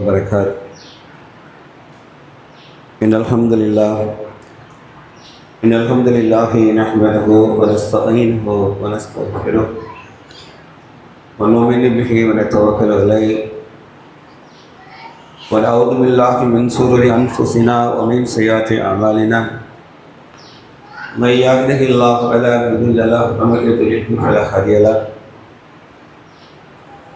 وبركاته. إن الحمد لله نحمده ونستعينه ونستغفره ونؤمن به ونتوكل عليه ونعوذ بالله من شرور أنفسنا ومن سيئات أعمالنا. من يهده الله فلا مضل له ومن يضلل فلا هادي له.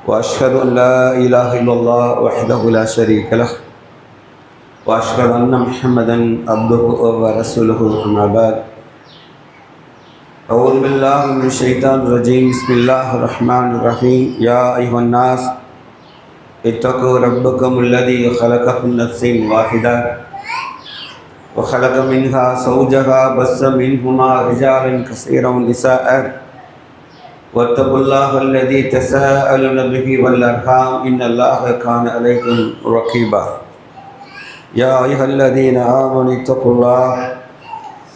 وأشهد أن لا إله إلا الله وحده لا شريك له وأشهد أن محمدا عبده ورسوله. أما بعد، أعوذ بالله من الشيطان الرجيم. بسم الله الرحمن الرحيم. يا أيها الناس اتقوا ربكم الذي خلقكم من نفس واحدة وخلق منها زوجها بث منهما رجالا كثيرا ونساء واتقوا الله الذي تساءلون به والأرحام إن الله كان عليكم رقيبا. يا أيها الذين آمنوا اتقوا الله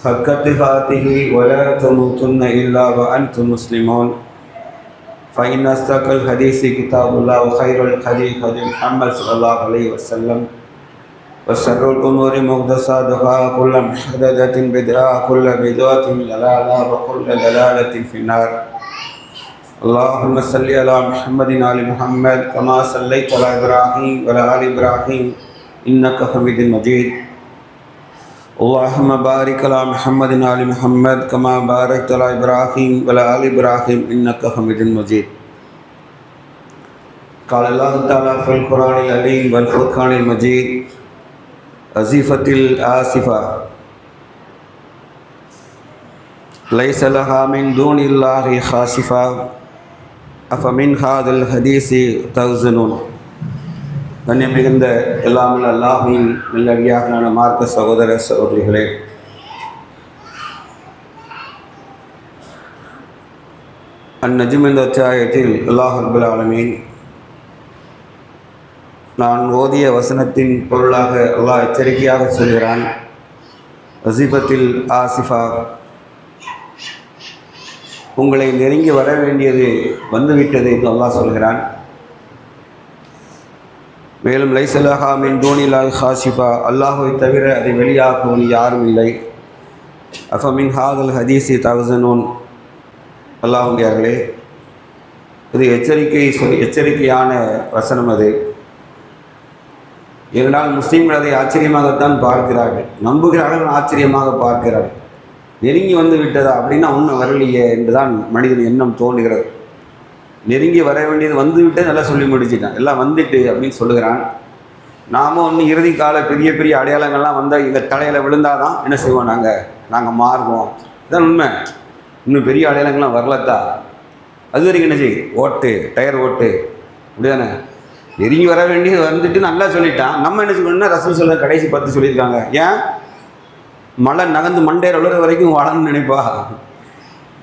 حق تقاته ولا تموتن إلا وأنتم مسلمون. فإن أصدق الحديث كتاب الله وخير الهدي هدي محمد صلى الله عليه وسلم وشر الأمور محدثاتها وكل محدثة بدعة وكل بدعة ضلالة وكل ضلالة في النار. اللهم صل على محمد وعلى محمد كما صليت على إبراهيم وعلى آل إبراهيم إنك حميد مجيد. اللهم بارك على محمد وعلى محمد كما باركت على إبراهيم وعلى آل إبراهيم إنك حميد مجيد. قال الله تعالى في القرآن العظيم والفرقان المجيد: أزفت الآسفة ليس لها من دون الله خاشفة أفمن هذا الحديث تعجبون. கண்ணியம் மிகுந்த எல்லாமல் அல்லாஹ்வின் நல்லடியார்களான மார்க்க சகோதர சகோதரிகளே, அந்நஜ்ம் என்ற அத்தியாயத்தில் அல்லாஹ் ரப்பல் ஆலமீன் நான் ஓதிய வசனத்தின் பொருளாக அல்லாஹ் எச்சரிக்கையாக சொல்கிறான். அஸிஃபத்தில் ஆசிஃபா, உங்களை நெருங்கி வர வேண்டியது வந்துவிட்டது என்று அல்லாஹ் சொல்கிறான். மேலும் லைஸலஹா மின் தூனில்லாஹி ஹாஷிஃபா, அல்லாஹ்வை தவிர அதை வெளியாக்குவன் யாரும் இல்லை. அஃபமின் ஹாதல் ஹதீஸி தஹ்ஸனூன். அல்லாஹ்வுடையார்களே, இது எச்சரிக்கையான வசனம். அது இரண்டால் முஸ்லீம்கள் அதை ஆச்சரியமாகத்தான் பார்க்கிறார்கள், நம்புகிறார்கள், ஆச்சரியமாக பார்க்கிறார்கள். நெருங்கி வந்து விட்டதா அப்படின்னா ஒன்றும் வரலையே என்றுதான் மனிதன் எண்ணம் தோன்றுகிறது. நெருங்கி வர வேண்டியது வந்து விட்டு நல்லா சொல்லி முடிச்சுட்டான், எல்லாம் வந்துட்டு அப்படின்னு சொல்லுகிறான். நாமும் ஒன்று இறுதி கால பெரிய பெரிய அடையாளங்கள்லாம் வந்தால் இந்த தலையில் விழுந்தாதான் என்ன செய்வோம், நாங்கள் மாறுவோம். இதான் உண்மை. இன்னும் பெரிய அடையாளங்கள்லாம் வரலத்தா, அது வரைக்கும் என்ன செய்யும், ஓட்டு, டயர் ஓட்டு, அப்படிதானே. நெருங்கி வர வேண்டியது வந்துட்டு நல்லா சொல்லிட்டான். நம்ம என்ன சொல்லணும்னா ரசூல் சொல்ல கடைசி 10 சொல்லியிருக்காங்க. ஏன் மழை நகர்ந்து மண்டையில் உழுற வரைக்கும் வாழணும்னு நினைப்பா?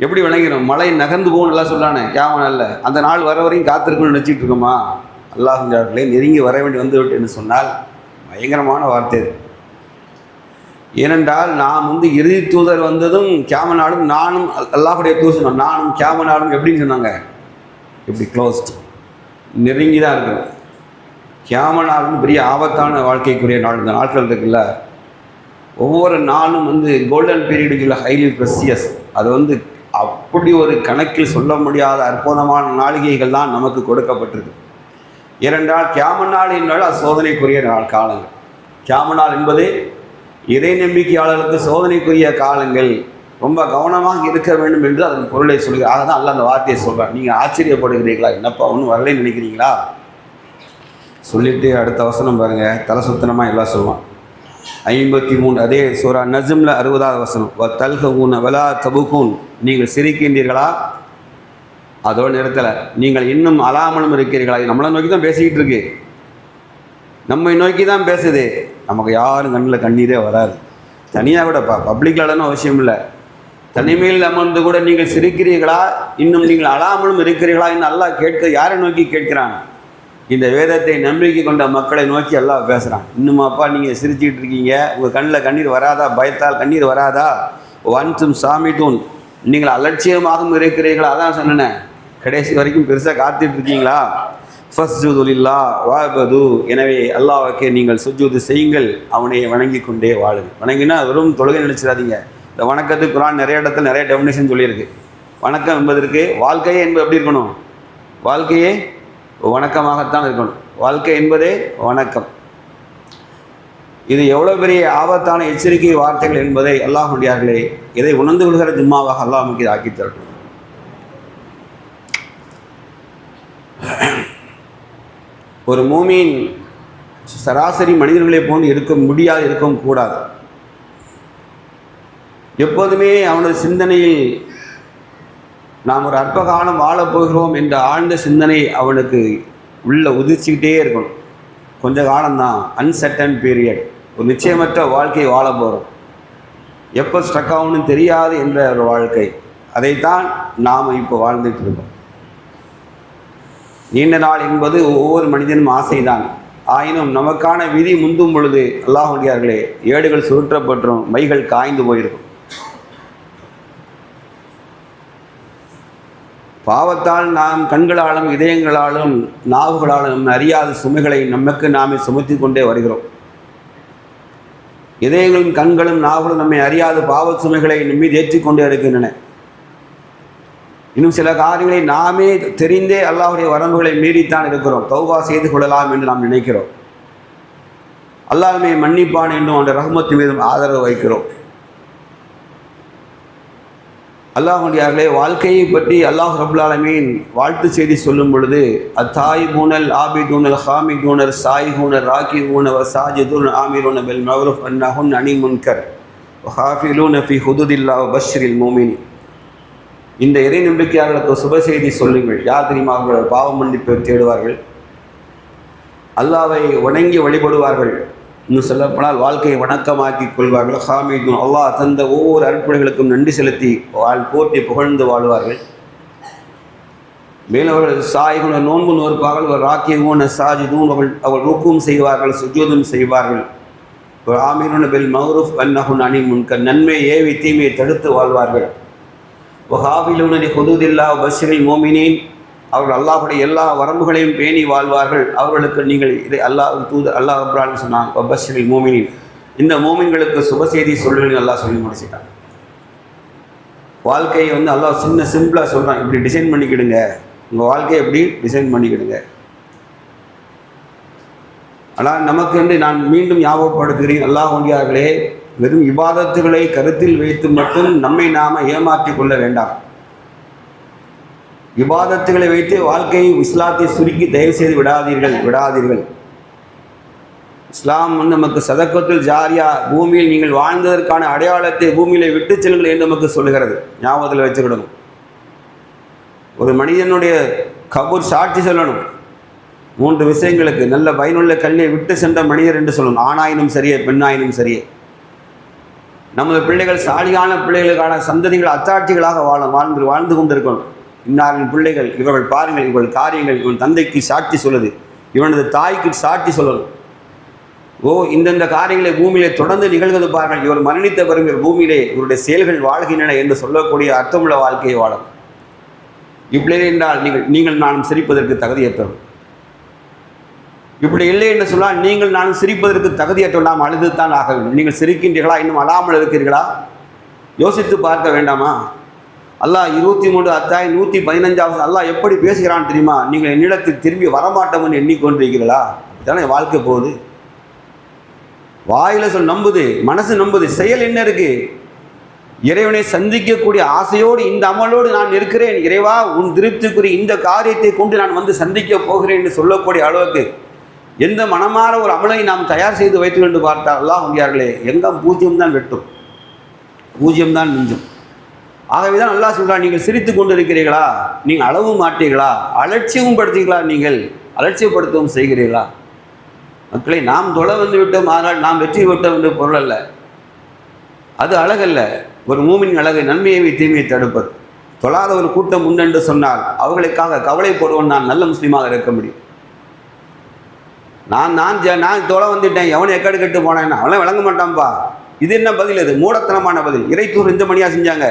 எப்படி விளங்கிறோம்? மழை நகர்ந்து போகணும் எல்லாம் சொல்லானே, கேவன் அல்ல. அந்த நாள் வர வரைக்கும் காத்திருக்கணும்னு நினச்சிட்டு இருக்கோமா? அல்லாஹ்விலே நெருங்கி வர வேண்டி வந்து விட்டு என்று சொன்னால் பயங்கரமான வார்த்தை. ஏனென்றால் நாம் இறுதி தூதர் வந்ததும் கேமனாலும் நானும் அல்லாஹுடைய தூசணும், நானும் கேமனாலும் எப்படின்னு சொன்னாங்க, இப்படி க்ளோஸ்ட், நெருங்கி தான் இருக்கணும். கேமனாலும் பெரிய ஆபத்தான வாழ்க்கைக்குரிய நாள். இந்த நாட்கள் இருக்குல்ல, ஒவ்வொரு நாளும் கோல்டன் பீரியடுக்குள்ள ஹைலி ப்ரெசியஸ். அது அப்படி ஒரு கணக்கில் சொல்ல முடியாத அற்புதமான நாளிகைகள் தான் நமக்கு கொடுக்கப்பட்டிருக்கு. ஏனென்றால் கியாமநாள் என்றால் அது சோதனைக்குரிய காலங்கள். கியாமநாள் என்பது இறை நம்பிக்கையாளர்களுக்கு சோதனைக்குரிய காலங்கள். ரொம்ப கவனமாக இருக்க வேண்டும் என்று அதன் பொருளை சொல்கிறார். ஆக தான் அல்ல அந்த வார்த்தையை சொல்கிறார். நீங்கள் ஆச்சரியப்படுகிறீர்களா, என்னப்பா ஒன்றும் வரலைன்னு நினைக்கிறீங்களா? சொல்லிவிட்டு அடுத்த வசனம் பாருங்கள், தலை சுத்தனமாக எல்லாம் சொல்லுவான். 53 அதே சூரா நஜ்மில் 60வது வசனம். வத்தல்கூன் வலா தபுகூன், நீங்கள் சிரிக்கின்றீர்களா? அதோடு நிறுத்தலை, நீங்கள் இன்னும் அலாமலும் இருக்கிறீர்களா? நம்மளை நோக்கி தான் பேசிக்கிட்டு இருக்கு, நம்மை நோக்கி தான் பேசுது. நமக்கு யாரும் கண்ணில் கண்ணீரே வராது. தனியாக கூட பப்ளிக்கில் அவசியம் இல்லை, தனிமையில் அமர்ந்து கூட நீங்கள் சிரிக்கிறீர்களா, இன்னும் நீங்கள் அலாமலும் இருக்கிறீர்களா என்று அல்லாஹ் யாரை நோக்கி கேட்கிறான்? இந்த வேதத்தை நம்பிக்கை கொண்ட மக்களை நோக்கி எல்லாம் பேசுகிறான். இன்னுமாப்பா நீங்கள் சிரிச்சுக்கிட்டு இருக்கீங்க, உங்கள் கண்ணில் கண்ணீர் வராதா? பயத்தால் கண்ணீர் வராதா? வன்தும் சாமிட்டூன், நீங்கள் அலட்சியமாகவும் இருக்கிறீர்களா? அதான் சொன்னேன், கடைசி வரைக்கும் பெருசாக காத்துட்டு இருக்கீங்களா? ஃபஸ்ஜுதுலில்லா வஅபது, எனவே அல்லாஹ்வுக்கே நீங்கள் சுஜூது செய்யுங்கள், அவனை வணங்கி கொண்டே வாழுங்கள். வணங்கினா வெறும் தொழுகை நினைச்சிடாதீங்க. இந்த வணக்கத்துக்கு குர்ஆன் நிறைய இடத்துல நிறைய டெஃபினேஷன் சொல்லியிருக்கு. வணக்கம் என்பதற்கு வாழ்க்கையே என்பது எப்படி இருக்கணும்? வாழ்க்கையே வணக்கமாகத்தான் இருக்கணும். வாழ்க்கை என்பதே வணக்கம். இது எவ்வளோ பெரிய ஆபத்தான எச்சரிக்கை வார்த்தைகள் என்பதை அல்லாஹ்வுடையார்களே இதை உணர்ந்து கொள்கிற ஜும்மாவாக அல்லாஹ் நமக்கு இதை ஆக்கி தரட்டும். ஒரு மூமின் சராசரி மனிதர்களை போன்று இருக்க முடியாது, இருக்கவும் கூடாது. எப்போதுமே அவனது சிந்தனையில் நாம் ஒரு அற்ப காலம் வாழப்போகிறோம் என்ற ஆழ்ந்த சிந்தனை அவனுக்கு உள்ள உதிர்ச்சிக்கிட்டே இருக்கணும். கொஞ்ச காலம்தான், அன்சர்டன் பீரியட், ஒரு நிச்சயமற்ற வாழ்க்கையை வாழ போகிறோம், எப்போ ஸ்ட்ரக் ஆகணும்னு தெரியாது என்ற ஒரு வாழ்க்கை. அதைத்தான் நாம் இப்போ வாழ்ந்துட்டு இருக்கோம். நீண்ட நாள் என்பது ஒவ்வொரு மனிதனும் ஆசைதான். ஆயினும் நமக்கான விதி முந்தும் பொழுது அல்லாஹ்வுடையார்களே ஏடுகள் சுருற்றப்பற்றும், மைகள் காய்ந்து போயிருக்கும். பாவத்தால் நாம் கண்களாலும் இதயங்களாலும் நாவுகளாலும் அறியாத சுமைகளை நமக்கு நாமே சுமத்தி கொண்டே வருகிறோம். இதயங்களும் கண்களும் நாவுகளும் நம்மை அறியாத பாவ சுமைகளை நம்மீது ஏற்றிக்கொண்டே இருக்கின்றன. இன்னும் சில காரியங்களை நாமே தெரிந்தே அல்லாஹ்வுடைய வரம்புகளை மீறித்தான் இருக்கிறோம். தௌபா செய்து கொள்ளலாம் என்று நாம் நினைக்கிறோம். அல்லாஹ் நம்மை மன்னிப்பான் என்றும் அவனுடைய ரஹ்மத்து மீதும் ஆதரவு வைக்கிறோம். அல்லாஹ்வுடையார்களே வாழ்க்கையை பற்றி அல்லாஹ் ரப்புல் ஆலமீன் வாழ்த்து செய்தி சொல்லும் பொழுது அத்தாயிபூனல் ஆபிதூனல் ஹாமிதூனர் சாயிஹூனர் ராகிஹூன வசாஜிதூன் ஆமிரூன பில் மஅரூஃப் அன்னஹுன் அனில் முன்கர் வஹாஃபிலூன ஃபி ஹுதுதில்லாஹ் வபஷ்ஷிரில் முஃமினீன். இந்த இறை நம்பிக்கையாளர்களுக்கு சுப செய்தி சொல்லுங்கள். யார் தெரியுமா? அவர்கள் பாவ மன்னிப்பை தேடுவார்கள், அல்லாஹ்வை வணங்கி வழிபடுவார்கள், இன்னும் சொல்லப்போனால் வாழ்க்கையை வணக்கமாக்கி கொள்வார்கள். ஹாமிதுன், அல்லாஹ் தந்த ஒவ்வொரு அற்புதங்களுக்கும் நன்றி செலுத்தி போற்றி புகழ்ந்து வாழ்வார்கள். மேலும் அவர்கள் சாய்குண நோன்பு நோற்பார்கள். ஒரு ராக்கியகுன சாஜிதூன், அவர்கள் ருக்கும் செய்வார்கள், சுஜூதும் செய்வார்கள். ஒரு ஆமீருன பில் மஅரூஃப் அன்னஹுன் அனில் முன்கர், நன்மை ஏவி தீமையை தடுத்து வாழ்வார்கள். வஹாஃபிலூன லி ஹுதூதில்லாஹ் வபஷ்ஷிரில் முஃமினீன், அவர்கள் அல்லாஹ்வுடைய எல்லா வரம்புகளையும் பேணி வாழ்வார்கள். அவர்களுக்கு நீங்கள் இதை அல்லாஹ் அப்ரான் சொன்னாங்க, வபஷ்ஷிரில் முஃமினீன், இந்த மூமின்களுக்கு சுப செய்தி சொல்லுங்கள் அல்லாஹ் சொல்லி முடிச்சிட்டாங்க. வாழ்க்கையை அல்லாஹ் சிம்பிளாக சொல்கிறான், இப்படி டிசைன் பண்ணிக்கிடுங்க, உங்கள் வாழ்க்கையை எப்படி டிசைன் பண்ணிக்கிடுங்க. ஆனால் நமக்கு என்று நான் மீண்டும் ஞாபகப்படுத்துகிறேன், அல்லாஹ்வுடையார்களே வெறும் இபாதத்துகளை கருத்தில் வைத்து மட்டும் நம்மை நாம ஏமாற்றிக் கொள்ள வேண்டாம். இபாதத்துகளை வைத்து வாழ்க்கையை இஸ்லாத்தை சுருக்கி தயவு செய்து விடாதீர்கள். இஸ்லாம் நமக்கு சதக்கத்துல் ஜாரியா, பூமியில் நீங்கள் வாழ்ந்ததற்கான அடையாளத்தை பூமியில விட்டு செல்லுங்கள் என்று நமக்கு சொல்லுகிறது. ஞாபகத்தில் வச்சுக்கிடணும். ஒரு மனிதனுடைய கபூர் சாட்சி சொல்லணும் 3 விஷயங்களுக்கு. நல்ல பயனுள்ள கல்வியை விட்டு சென்ற மனிதர் என்று சொல்லணும். ஆணாயினும் சரியே, பெண்ணாயினும் சரியே. நமது பிள்ளைகள் சாலியான பிள்ளைகளுக்கான சந்ததிகள் அத்தாட்சிகளாக வாழ்ந்து கொண்டிருக்கணும். இன்னாரின் பிள்ளைகள், இவர்கள் பாருங்கள், இவர்கள் காரியங்கள் இவன் தந்தைக்கு சாட்சி சொல்லுது, இவனது தாய்க்கு சாட்சி சொல்லணும். இந்தந்த காரியங்களை பூமியிலே தொடர்ந்து நிகழ்வது பாருங்கள், இவர் மரணித்த பிறகு பூமியிலே இவருடைய செயல்கள் வாழ்கின்றன என்று சொல்லக்கூடிய அர்த்தமுள்ள வாழ்க்கையை வாழும். இப்படி என்றால் நீங்கள் நானும் சிரிப்பதற்கு தகுதியற்றோம். இப்படி இல்லை என்று சொன்னால் நீங்கள் நானும் சிரிப்பதற்கு தகுதியற்றோம். நாம் அழுது தான் ஆக வேண்டும். நீங்கள் சிரிக்கின்றீர்களா, இன்னும் அழாமல் இருக்கிறீர்களா? யோசித்து பார்க்க வேண்டாமா? அல்லாஹ் 23 அத்தியாயம் 115 அல்லாஹ் எப்படி பேசுகிறான் தெரியுமா? நீங்கள் என்னிடத்தில் திரும்பி வரமாட்டோம்னு எண்ணிக்கொண்டிருக்கிறீர்களா? அப்படித்தானே வாழ்க்கை போகுது. வாயில நம்புது, மனசு நம்புது, செயல் என்ன இருக்கு? இறைவனை சந்திக்கக்கூடிய ஆசையோடு இந்த அமலோடு நான் இருக்கிறேன், இறைவா உன் திருப்திக்குரிய இந்த காரியத்தை கொண்டு நான் சந்திக்க போகிறேன் என்று சொல்லக்கூடிய அளவுக்கு எந்த மனமாற ஒரு அமலை நாம் தயார் செய்து வைத்து கொண்டு பார்த்தால் அல்லாஹ்வுடையார்களே எங்கும் 0 தான் வெட்டும், 0 தான் மிஞ்சும். ஆகவே தான் அல்லாஹ் சொல்கிறான், நீங்கள் சிரித்து கொண்டு இருக்கிறீர்களா? நீங்கள் அளவு மாட்டீர்களா? அலட்சியமும் படுத்தீர்களா? நீங்கள் அலட்சியப்படுத்தவும் செய்கிறீர்களா? மக்களை, நாம் தொலை விட்டோம், ஆனால் நாம் வெற்றி விட்டோம் என்று பொருள் அல்ல. அது அழகல்ல. ஒரு மூமின் அழகு நன்மையை தீமையை தடுப்பது. தொழாத ஒரு கூட்டம் உண்டென்று சொன்னால் அவர்களுக்காக கவலைப்படுவோம். நான் நல்ல முஸ்லீமாக இருக்க முடியும். நான் தொலை வந்துட்டேன், எவனை எக்கடு கெட்டு போனேன், அவளை விளங்க மாட்டான்ப்பா. இது என்ன பதில்? இது மூடத்தனமான பதில். இறைத்தூர் இந்த மணியாக செஞ்சாங்க.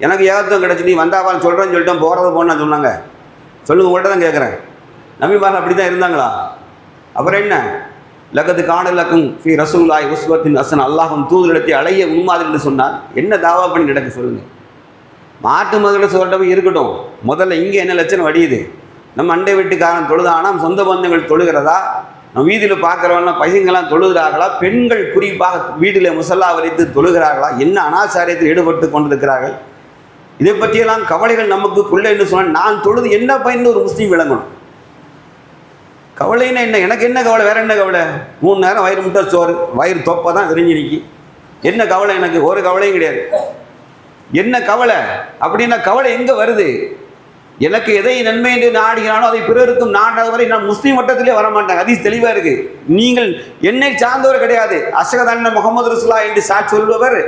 எனக்கு ஏகத்துவம் கிடச்சி நீ வந்தாவான்னு சொல்கிறேன்னு சொல்லிட்டேன், போகிறது போன்னு சொன்னாங்க. சொல்லுங்க, உங்கள்கிட்ட தான் கேட்குறேன். நபிமார்கள் அப்படி தான் இருந்தாங்களா? அப்புறம் என்ன? லகது காணலக்கும் ஃபி ரசூலுல்லாஹி உஸ்வத்துன் ஹஸனா, அல்லாஹ்வின் தூதரிடத்தை அழகிய முன்மாதிரி என்று சொன்னால் என்ன தாவா பண்ணி நடக்க சொல்லுங்கள்? மாட்டு மதுரை சொல்லிட்டவே இருக்கட்டும், முதல்ல இங்கே என்ன லட்சணம் வடியுது? நம்ம அண்டை வீட்டுக்காரன் தொழுதானா, சொந்த பந்தங்கள் தொழுகிறதா, நம்ம வீதியில் பார்க்குறவங்களாம் பையங்கள்லாம் தொழுகிறார்களா, பெண்கள் குறிப்பாக வீட்டில் முசல்லா வரைத்து தொழுகிறார்களா, என்ன அனாச்சாரியத்தில் ஈடுபட்டு கொண்டிருக்கிறார்கள், இதை பற்றியெல்லாம் கவலைகள் நமக்குள்ளே என்று சொன்னால் நான் தொழுது என்ன பயன்னு ஒரு முஸ்லீம் விளங்கணும். கவலைன்னா என்ன? எனக்கு என்ன கவலை? வேற என்ன கவலை? 3 நேரம் வயிறு முட்டை சோறு, வயிறு தொப்பை தான் விரிஞ்சு நிற்கி. என்ன கவலை? எனக்கு ஒரு கவலையும் கிடையாது. என்ன கவலை அப்படின்னா, கவலை எங்கே வருது? எனக்கு எதை நன்மை என்று நாடுகிறானோ அதை பிறருக்கும் நாடாத வரை நான் முஸ்லீம் வட்டத்திலே வரமாட்டாங்க. ஹதீஸ் தெளிவாக இருக்கு. நீங்கள் என்னை சார்ந்தவர் கிடையாது, அஷ்ஹது அன்ன முஹம்மது ரசூலுல்லாஹ் என்று சாட்சி சொல்பவர்.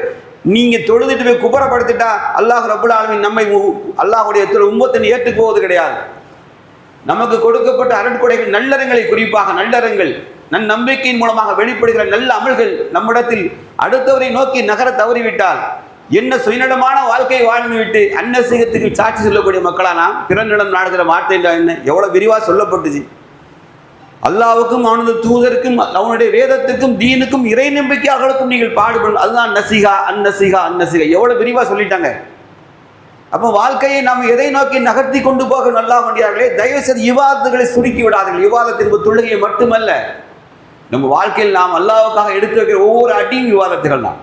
நீங்கள் தொழுதுட்டு போய் குபரப்படுத்திட்டா அல்லாஹ் ரப்புல் ஆலமீன் நம்மை அல்லாஹ்வுடைய உம்மத்தை ஏற்றுக்குவது கிடையாது. நமக்கு கொடுக்கப்பட்ட அருட்கொடைகள் நல்லறங்களை, குறிப்பாக நல்லறங்கள், நம்பிக்கையின் மூலமாக வெளிப்படுகிற நல்ல அமல்கள் நம்மிடத்தில் அடுத்தவரை நோக்கி நகர தவறிவிட்டால் என்ன சுயநலமான வாழ்க்கையை வாழ்ந்து விட்டு அன்னசீகத்துக்கு சாட்சி சொல்லக்கூடிய மக்களா நாம் பிறனிடம் நாடுகிற வார்த்தை என்ன எவ்வளோ விரிவாக சொல்லப்பட்டுச்சு. அல்லாவுக்கும் அவனது தூதருக்கும் அவனுடைய வேதத்துக்கும் தீனுக்கும் இறை நம்பிக்கையாளர்களுக்கும் நீங்கள் பாடுபடும், அதுதான் நசிகா அன்னசிகா அன்னசிகா, எவ்வளோ விரிவாக சொல்லிட்டாங்க. அப்போ வாழ்க்கையை நாம் எதை நோக்கி நகர்த்தி கொண்டு போக நல்லா வேண்டியார்களே, தயவுசெய்து இவாதத்துகளை சுருக்கி விடாதீர்கள். விவாதத்தின் தொழுகையை மட்டுமல்ல, நம்ம வாழ்க்கையில் நாம் அல்லாவுக்காக எடுத்து வைக்கிற ஒவ்வொரு அடியும் விவாதத்துகள் தான்,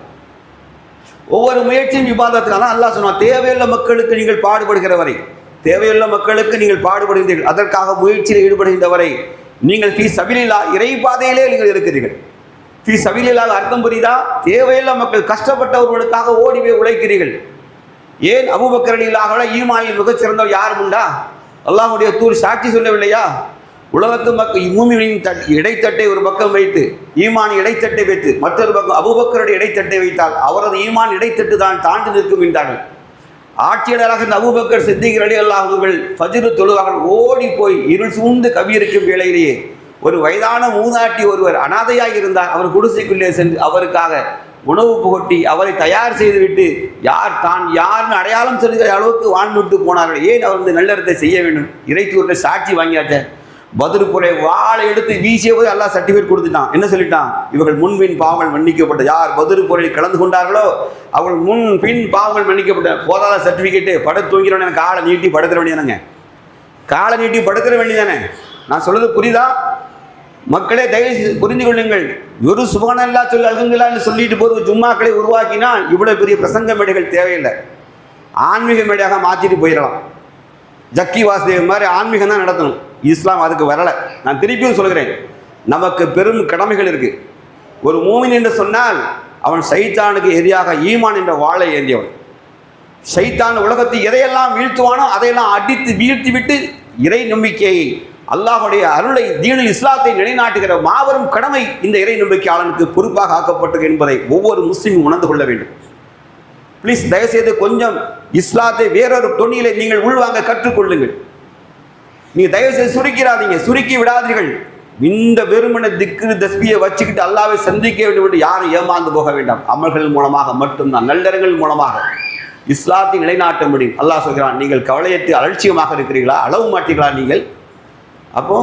ஒவ்வொரு முயற்சியும் விவாதத்துக்காக தான். அல்லாஹ் சொன்னான், தேவையுள்ள மக்களுக்கு நீங்கள் பாடுபடுகிற வரை, தேவையுள்ள மக்களுக்கு நீங்கள் பாடுபடுகிறீர்கள், அதற்காக முயற்சியில் ஈடுபடுகின்ற வரை நீங்கள் ஃபீ சபீலில்லாஹ் இறை பாதையிலே நீங்கள் இருக்கிறீர்கள். ஃபீ சபீலில்லாஹ் அர்த்தம் புரியுதா? தேவையுள்ள மக்கள், கஷ்டப்பட்டவர்களுக்காக ஓடிவே உழைக்கிறீர்கள். ஏன்? அபூபக்கர் ரலியல்லாஹு ஈமானில் மிகச் சிறந்தவர் யாரும் உண்டா? அல்லாஹ்வுடைய தூர் சாட்சி சொல்லவில்லையா? உலகத்து மக்கள் மூமினின் இடைத்தட்டை ஒரு பக்கம் வைத்து, ஈமான் இடைத்தட்டை வைத்து மற்றொரு பக்கம் அபூபக்கருடைய இடைத்தட்டை வைத்தால் அவரது ஈமான் இடைத்தட்டு தான் தாண்டி நிற்கும் என்றார்கள். ஆட்சியாளராக இந்த அபூபக்கர் சித்திக் ரலியல்லாஹு அவர்கள் ஃபஜ்ர் தொழுவார்கள். ஓடி போய் இருள் சூழ்ந்து கவியிருக்கும் வேளையிலேயே ஒரு வயதான மூதாட்டி ஒருவர் அனாதையாக இருந்தார். அவர் குடிசைக்குள்ளே சென்று அவருக்காக உணவு புகட்டி அவரை தயார் செய்துவிட்டு தான் யாருன்னு அடையாளம் சொல்கிற அளவுக்கு வாழ்ந்துட்டு போனார்கள். ஏன் அவர் இந்த நல்லறத்தை செய்ய வேண்டும்? இறைத்தூர்ல சாட்சி வாங்கியாச்ச. பத்ர் போரை வாளை எடுத்து வீசிய போது அல்லாஹ் சர்டிஃபிகேட் கொடுத்துட்டான். என்ன சொல்லிட்டான்? இவர்கள் முன்பின் பாவங்கள் மன்னிக்கப்பட்ட, யார் பத்ர் போரில் கலந்து கொண்டார்களோ அவர்கள் முன் பின் பாவங்கள் மன்னிக்கப்பட்ட. போதாத சர்டிஃபிகேட்டு பட தூங்கிறவன் எனக்கு காலை நீட்டி படுத்துற வேண்டியதானங்க, காலை நீட்டி படுத்துற வேண்டியதானே. நான் சொல்றது புரியுதா? மக்களே தயவு புரிந்து கொள்ளுங்கள். ஒரு சுபஹானல்லாஹ் சொல்லி அல்ஹம்துலில்லாஹ்னு சொல்லிட்டு போது ஜும்மாக்களை உருவாக்கினால் இவ்வளவு பெரிய பிரசங்க மேடைகள் தேவையில்லை. ஆன்மீக மேடையாக மாற்றிட்டு போயிடலாம். ஜக்கி வாசுதேவ் மாதிரி ஆன்மீகம் தான் நடத்தணும். இஸ்லாம் அதுக்கு வரலை. நான் திருப்பியும் சொல்கிறேன், நமக்கு பெரும் கடமைகள் இருக்கு. ஒரு மூமின் என்று சொன்னால் அவன் சைத்தானுக்கு எதிராக ஈமான் என்ற வாளை ஏந்தியவன். சைத்தான் உலகத்தை எதையெல்லாம் வீழ்த்துவானோ அதையெல்லாம் அடித்து வீழ்த்தி விட்டு இறை நம்பிக்கையை, அல்லாஹுடைய அருளை, தீனுல் இஸ்லாத்தை நிலைநாட்டுகிற மாபெரும் கடமை இந்த இறை நம்பிக்கையாளனுக்கு பொறுப்பாக ஆக்கப்பட்டது என்பதை ஒவ்வொரு முஸ்லிமும் உணர்ந்து கொள்ள வேண்டும். ப்ளீஸ் தயவுசெய்து கொஞ்சம் இஸ்லாத்தை வேறொரு தொனியிலே நீங்கள் உள்வாங்க கற்றுக்கொள்ளுங்கள். நீங்கள் தயவுசெய்து சுருக்கிறாதீங்க, சுருக்கி விடாதீர்கள். இந்த வெறுமன திக்ரு தஸ்பியை வச்சுக்கிட்டு அல்லாவை சந்திக்க வேண்டும் என்று யாரும் ஏமாந்து போக வேண்டாம். அமல்கள் மூலமாக மட்டும்தான், நல்லறங்கள் மூலமாக இஸ்லாத்தை நிலைநாட்ட முடியும். அல்லாஹ் சொல்கிறான், நீங்கள் கவலையற்று அலட்சியமாக இருக்கிறீர்களா? அளவு மாட்டீர்களா நீங்கள்? அப்போ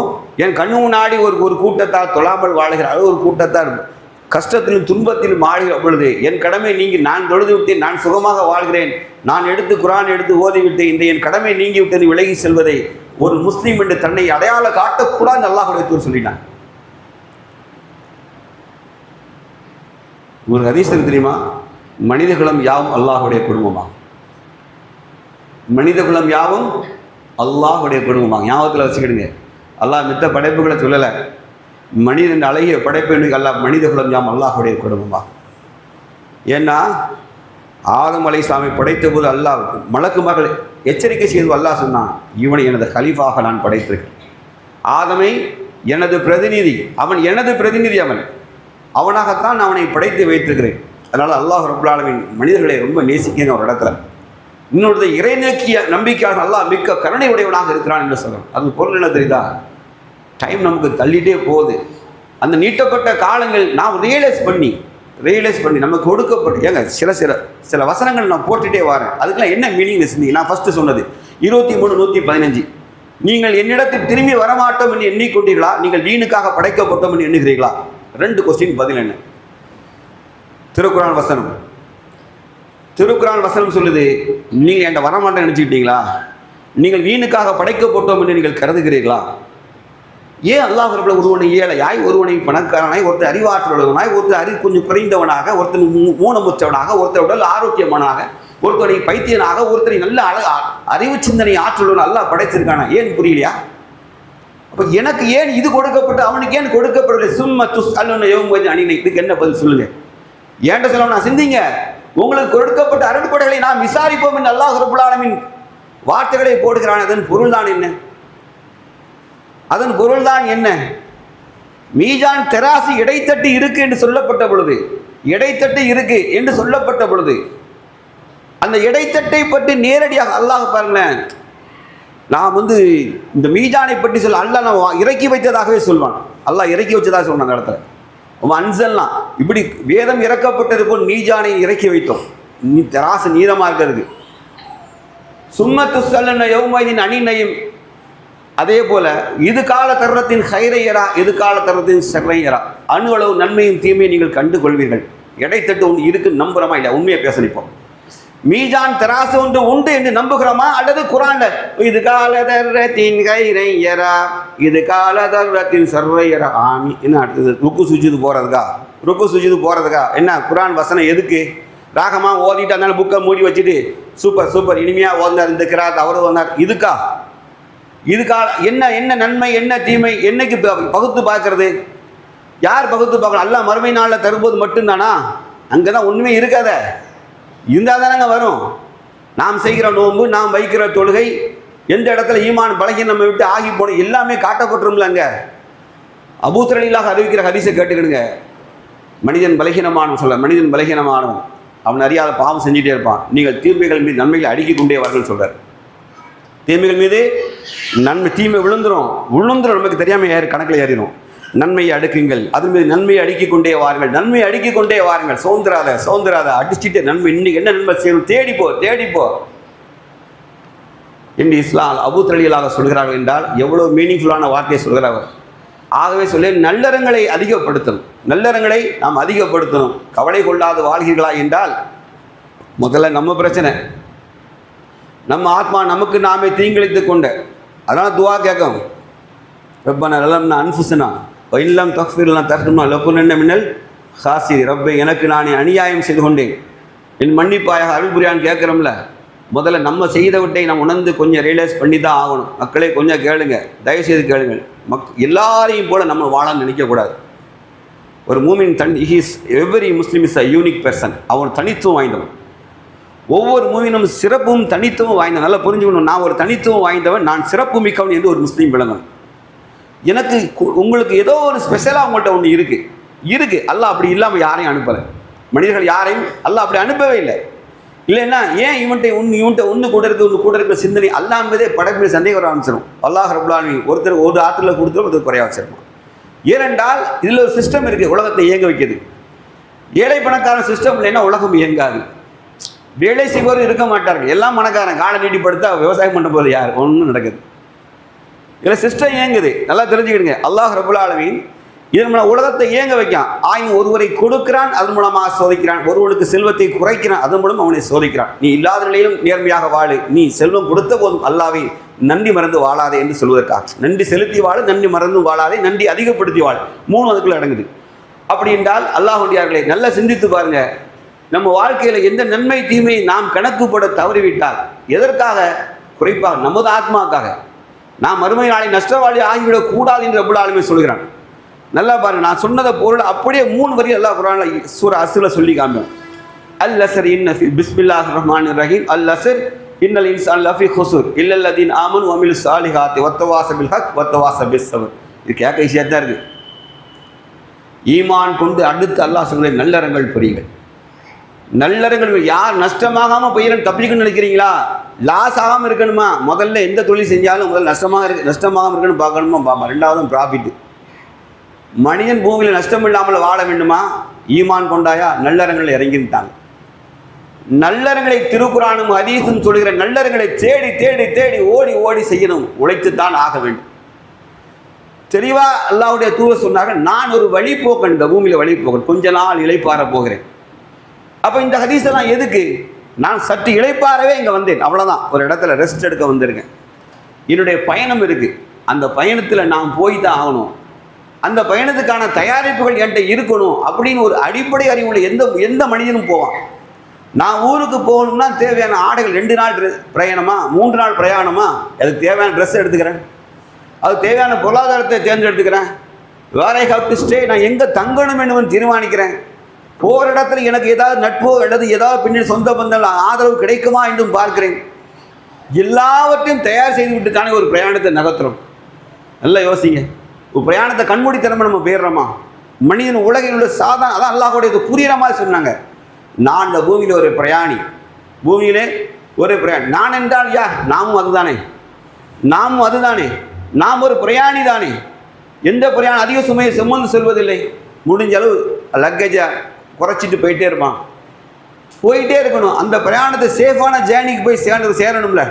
என் கண்ணு முன்னாடி ஒரு கூட்டத்தார் தொழாமல் வாழ்கிறார், ஒரு கூட்டத்தார் கஷ்டத்திலும் துன்பத்திலும் ஆடுகிற பொழுது என் கடமை நீங்கி நான் தொழுது விட்டேன், நான் சுகமாக வாழ்கிறேன், நான் எடுத்து குரான் எடுத்து ஓதிவிட்டேன், இந்த என் கடமை நீங்கி விட்டது விலகி செல்வதை ஒரு முஸ்லீம் என்று தன்னை அடையாள காட்டக்கூடாது அல்லாஹ்வுடைய தூதர் சொல்லினான். ஒரு ஹதீஸ் தெரியுமா? மனிதகுலம் யாவும் அல்லாஹ்வுடைய குடும்பமாகும். மனிதகுலம் யாவும் அல்லாஹ்வுடைய குடும்பமாகும். ஞாபகத்தில் வச்சுக்கிடுங்க. அல்லாஹ் மித்த படைப்புகளை சொல்லலை. மனிதன் அழகிய படைப்பு அல்லாஹ் மனிதகுலம் யாம் அல்லாஹ்வுடைய குடும்பமாகும். ஏன்னா ஆதம் அலைஹிஸ்ஸலாமை படைத்த போது அல்லாஹ் மலக்குமார்கள் எச்சரிக்கை செய்து அல்லாஹ் சொன்னான், இவனை எனது கலீஃபாக நான் படைத்திருக்கேன். ஆதமை எனது பிரதிநிதி, அவன் எனது பிரதிநிதி, அவனாகத்தான் அவனை படைத்து வைத்திருக்கிறேன். அதனால் அல்லாஹ் ரப்புல் ஆலமீன் மனிதர்களை ரொம்ப நேசிக்கிற ஒரு இடத்துல இன்னொரு இறை நோக்கிய நம்பிக்கையாக அல்லாஹ் மிக்க கருணை உடையவனாக இருக்கிறான் என்று சொல்கிறான். அது பொருள் என்ன தெரியுதா? டைம் நமக்கு தள்ளிட்டே போகுது. அந்த நீட்டப்பட்ட காலங்கள் நாம் ரியலைஸ் பண்ணி நமக்கு கொடுக்கப்பட்டு ஏங்க சில வசனங்கள் நான் போட்டுகிட்டே வரேன். அதுக்கெல்லாம் என்ன மீனிங் வச்சுருந்தீங்க? நான் ஃபஸ்ட்டு சொன்னது 23:115 நீங்கள் என்னிடத்தில் திரும்பி வரமாட்டோம் என்று எண்ணிக்கொண்டீர்களா, நீங்கள் வீணுக்காக படைக்கப்பட்டோம் என்று எண்ணுகிறீர்களா? 2 கொஸ்டின் பதில் என்ன? திருக்குர்ஆன் வசனம் சொல்லுது, நீங்கள் என்கிட்ட வரமாட்டேன்னு நினச்சிக்கிட்டீங்களா? நீங்கள் வீணுக்காக படைக்கப்பட்டோம் என்று நீங்கள் கருதுகிறீர்களா? ஏன் அல்லாஹ் ரப்பல் ஒருவனை ஏழையாய், ஒருவனை பணக்காரனாய், ஒருத்தர் அறிவாற்றலுடனாய், ஒருத்தர் கொஞ்சம் குறைந்தவனாக, ஒருத்தர் ஊனமுற்றவனாக, ஒருத்தர் உடல் ஆரோக்கியமானாக, ஒருத்தரை பைத்தியனாக, ஒருத்தரை நல்ல அறிவு சிந்தனை ஆற்றலுடன் அல்லாஹ் படைச்சிருக்கானா? ஏன் புரியலையா? அப்போ எனக்கு ஏன் இது கொடுக்கப்பட்டு அவனுக்கு ஏன் கொடுக்கப்படவில்லை? சும்மா துஸ்அலுன யௌமஇதின் அனில். இதுக்கு என்ன பதில் சொல்லுங்க? ஏன்ட்ட சொல்லணும், சிந்திங்க. உங்களுக்கு கொடுக்கப்பட்ட அருட்கொடைகளை நாம் விசாரிப்போம் என்று அல்லாஹ் ரப்பல் ஆலமீன் வார்த்தைகளை போடுகிறான். அதன் பொருள்தான் என்ன? அதன் பொருள்தான் என்ன? மீஜான் தெராசி இடைத்தட்டு இருக்கு என்று சொல்லப்பட்ட பொழுது, இடைத்தட்டு இருக்கு என்று சொல்லப்பட்ட பொழுது, அந்த இடைத்தட்டை பற்றி நேரடியாக அல்லாஹ் பாருங்களேன், நான் இந்த மீஜானை பற்றி சொல்ல அல்லாஹ் நான் இறக்கி வைத்ததாகவே சொல்வான். அல்லாஹ் இறக்கி வச்சதாக சொல்றான் அந்த இடத்துல. அன்சல்லாம் இப்படி வேதம் இறக்கப்பட்டது போல் மீஜானை இறக்கி வைத்தோம். தெராசு நீளமாக இருக்கிறது. சும்மத்து சல்லன யௌமஇதின் அனிநயம். அதே போல இது கால தர்றத்தின் ஹைரையரா, இது கால தர்றத்தின் சர்ரையரா. அணு அளவு நன்மையும் தீமையை நீங்கள் கண்டு கொள்வீர்கள். இடைத்தட்டு ஒன்று இருக்கு, நம்புறோமா இல்லை? உண்மையை பேச நிற்போம். மீஜான் தராசு ஒன்று உண்டு என்று நம்புகிறோமா? அல்லது குர்ஆன்ல இது கால தர்றத்தின் ஹைரையரா, இது கால தர்றத்தின் சர்ரையரா. ஆமி என்ன அடுத்தது? ருக்கு சுஜூது போறதுக்கா என்ன? குர்ஆன் வசனம் எதுக்கு? ராகமா ஓதிட்டு அதனால புக்கை மூடி வச்சுட்டு சூப்பர் இனிமையாக ஓதினார், இந்த கிராத் அவரு வந்தார், இதுக்கா என்ன என்ன நன்மை என்ன தீமை என்னைக்கு பகுத்து பார்க்கறது? யார் பகுத்து பார்க்கணும்? அல்லாஹ் மறுமை நாளில் தரும்போது மட்டும்தானா? அங்கே தான் ஒன்றுமே இருக்காத. இருந்தால் தானங்க வரும். நாம் செய்கிற நோன்பு, நாம் வைக்கிற தொழுகை, எந்த இடத்துல ஈமான் பலகீனம் நம்ம விட்டு ஆகி போன எல்லாமே காட்டப்பட்டுரும்ல. அங்கே அபூ தரீலாக அறிவிக்கிற ஹதீஸை கேட்டுக்கிடுங்க. மனிதன் பலகீனமானவன், அவன் அறியாத பாவம் செஞ்சுட்டே இருப்பான். நீங்கள் தீமைகள் மீது நன்மைகளை அடுக்கிக் கொண்டே வார்கள் சொல்கிறார். தீமைகள் மீது தீமை விழுந்துரும், நமக்கு தெரியாமல் கணக்கில் ஏறிடும். நன்மையை அடுக்குங்கள், அதன் மீது நன்மையை அடுக்கிக் கொண்டே வாருங்கள். சோந்தராத அடிச்சுட்டு நன்மை இன்னைக்கு என்ன நன்மை செய்யணும் தேடிப்போ என்று இஸ்லாம் அபூ தரீலாக சொல்கிறார்கள் என்றால் எவ்வளோ மீனிங்ஃபுல்லான வார்த்தையை சொல்கிறார்கள். ஆகவே சொல்லி நல்லறங்களை நாம் அதிகப்படுத்தணும். கவலை கொள்ளாது வாழ்கிறீர்களா என்றால் முதல்ல நம்ம பிரச்சனை, நம்ம ஆத்மா நமக்கு நாமே தீங்கிழைத்து கொண்ட. அதனால் துவா கேட்கும், ரப்பனா லலம்னா அன்ஃபுஸனா வ இல்லம் தக்ஃபிர் லனா தர்ஹம்னா லகுனன்ன மினல் ஹாசிரின். ரப்பே, எனக்கு நானே அநியாயம் செய்து கொண்டேன், என் மன்னிப்பாயாக அருள் புரியான்னு கேட்குறோம்ல. முதல்ல நம்ம செய்தவற்றை நம்ம உணர்ந்து கொஞ்சம் ரியலைஸ் பண்ணி தான் ஆகணும். மக்களே கொஞ்சம் கேளுங்க, தயவுசெய்து கேளுங்கள். எல்லாரையும் போல நம்ம வாழான்னு நினைக்கக்கூடாது. ஒரு மூமின் every Muslim is a unique person. அவன் தனித்துவம் வாய்ந்தவன். ஒவ்வொரு மூமினும் சிறப்பும் தனித்துவம் வாய்ந்தவன். நல்லா புரிஞ்சுக்கணும், நான் ஒரு தனித்துவம் வாய்ந்தவன், நான் சிறப்பு மிக்கவன் என்று ஒரு முஸ்லீம் விளங்கணும். எனக்கு உங்களுக்கு ஏதோ ஒரு ஸ்பெஷலாக அவங்கள்ட்ட ஒன்று இருக்குது. அல்லாஹ் அப்படி இல்லாமல் யாரையும் அனுப்பலை. மனிதர்கள் யாரையும் அல்லாஹ் அப்படி அனுப்பவே இல்லை. இல்லைன்னா ஏன் இவன்கிட்ட ஒன்று கூட இருக்கிற சிந்தனை அல்லாஹ் என்பதே படைப்பில் சந்தேகம் வர ஆரம்பிச்சிடும். அல்லாஹ் ரப்பல் ஆலமீன் ஒருத்தர் ஒரு ஆற்றுல கொடுத்து ஒருத்தர் குறைய வச்சிருப்பான். ஏனென்றால் இதில் ஒரு சிஸ்டம் இருக்குது, உலகத்தை இயங்க வைக்கிறது. ஏழை பணக்காரன் சிஸ்டம் இல்லைன்னா உலகம் இயங்காது. வேலை செய்வோரும் இருக்க மாட்டார்கள், எல்லாம் பணக்காரன். காலை நீட்டிப்படுத்தா விவசாயம் பண்ண போது யார் ஒன்றும் நடக்குது. இதில் சிஸ்டம் இயங்குது, நல்லா தெரிஞ்சுக்கிடுங்க. அல்லாஹ் ரப்பல் ஆலமீன் இதன் மூலம் உலகத்தை இயங்க வைக்கான். ஒருவரை கொடுக்கிறான், அதன் மூலமாக சோதிக்கிறான். ஒருவனுக்கு செல்வத்தை குறைக்கிறான், அதன் மூலம் அவனை சோதிக்கிறான். நீ இல்லாத நிலையிலும் நேர்மையாக வாழு, நீ செல்வம் கொடுத்த போதும் அல்லாவை நன்றி மறந்து வாழாதே என்று சொல்வதற்காக. நன்றி செலுத்தி வாழு, நன்றி மறந்து வாழாதே, நன்றி அதிகப்படுத்தி வாழு. 3 அதுக்குள்ள அடங்குது. அப்படி என்றால் அல்லாஹ்வுடையார்களே, நல்லா சிந்தித்து பாருங்க. நம்ம வாழ்க்கையில் எந்த நன்மை தீமையை நாம் கணக்கு போட தவறிவிட்டால் எதற்காக? குறிப்பாக நமது ஆத்மாக்காக. நாம் மறுமை நாளை நஷ்டவாளி ஆகிவிடக் கூடாது என்று ரப்பல் ஆலமீன் சொல்கிறான். நல்லா பாருங்க, நான் சொன்னதை பொருள் அப்படியே 3 வரி அல்லாஹ் குர்ஆன்ல சூரா அஸ்ர்ல சொல்லி காமிக்கும். அல் அஸ்ர் இன்ன ஃபி பிஸ்மில்லாஹிர் ரஹ்மானிர் ரஹீம் அல் அஸ்ர் இன்னல் இன்சான லஃபி குஸுர் இல்லல்லதீன ஆமனு வ அமிலுஸ் ஸாலிஹாத்தி வத்தவாஸ பில் ஹக் வத்தவாஸ பிஸ் ஸப்ர். இது கேட்க ஈஸியாக தான் இருக்குது. ஈமான் கொண்டு அடுத்து அல்லாஹ் சொல்கிற நல்லறங்கள் புரியுங்கள். நல்லறங்கள் யார் நஷ்டமாகாமல் போயிடும் தப்பிக்கணும்னு நினைக்கிறீங்களா? லாஸ் ஆகாமல் இருக்கணுமா? முதல்ல எந்த தொழில் செஞ்சாலும் முதல்ல நஷ்டமாகாமல் இருக்கணும் பார்க்கணுமா? 2வது ப்ராஃபிட்டு. மனிதன் பூமியில் நஷ்டம் இல்லாமல் வாழ வேண்டுமா? ஈமான் கொண்டாயா நல்லறங்கள் இறங்கிட்டாங்க. நல்லறங்களை திருக்குறானும் ஹதீஸும் சொல்கிற நல்லறங்களை தேடி தேடி தேடி ஓடி ஓடி செய்யணும், உழைத்துத்தான் ஆக வேண்டும். தெளிவா அல்லாஹ்வுடைய தூதர் சொன்னார்கள், நான் ஒரு வழிபோக்கன், இந்த பூமியில வழிபோக்கன், கொஞ்ச நாள் இளைப்பாற போகிறேன். அப்போ இந்த ஹதீஸ் எல்லாம் எதுக்கு? நான் சற்று இளைப்பாறவே இங்கே வந்தேன், அவ்வளோதான், ஒரு இடத்துல ரெஸ்ட் எடுக்க வந்திருக்கேன். என்னுடைய பயணம் இருக்கு, அந்த பயணத்தில் நான் போய் தான் ஆகணும், அந்த பயணத்துக்கான தயாரிப்புகள் என்கிட்ட இருக்கணும் அப்படின்னு ஒரு அடிப்படை அறிவுள்ள எந்த மனிதனும் போவான். நான் ஊருக்கு போகணும்னா தேவையான ஆடைகள், 2 நாள் பிரயாணமா 3 நாள் பிரயாணமா, அதுக்கு தேவையான ட்ரெஸ் எடுத்துக்கிறேன், அதுக்கு தேவையான பொருளாதாரத்தை தேர்ந்தெடுத்துக்கிறேன், வேற ஹவ் டு ஸ்டே, நான் எங்கே தங்கணும் என்று தீர்மானிக்கிறேன். போகிற இடத்துல எனக்கு ஏதாவது நட்போ அல்லது ஏதாவது பின்னாடி சொந்த பந்தம் ஆதரவு கிடைக்குமா என்றும் பார்க்கிறேன். எல்லாவற்றையும் தயார் செய்து விட்டு தானே ஒரு பிரயாணத்தை நகர்த்துறோம். நல்லா யோசிங்க, ஒரு பிரயாணத்தை கண்மூடித்தனமா நம்ம போயிடுறோமா? மனிதன் உலகில் உள்ள சாதாரண, அதான் அல்லாஹ்வுடைய புரிகிற மாதிரி சொன்னாங்க, நான் இந்த பூமியில் ஒரு பிரயாணி, பூமியிலே ஒரு பிரயாணி. நான் என்றால் யார்? நாமும் அதுதானே, நாமும் அதுதானே, நாம் ஒரு பிரயாணி தானே. எந்த பிரயாணம் அதிக சுமையை சுமந்து செல்வதில்லை, முடிஞ்ச அளவு லக்கேஜை குறைச்சிட்டு போயிட்டே இருப்பான், போயிட்டே இருக்கணும். அந்த பிரயாணத்தை சேஃபான ஜேர்னிக்கு போய் சேரணும்ல.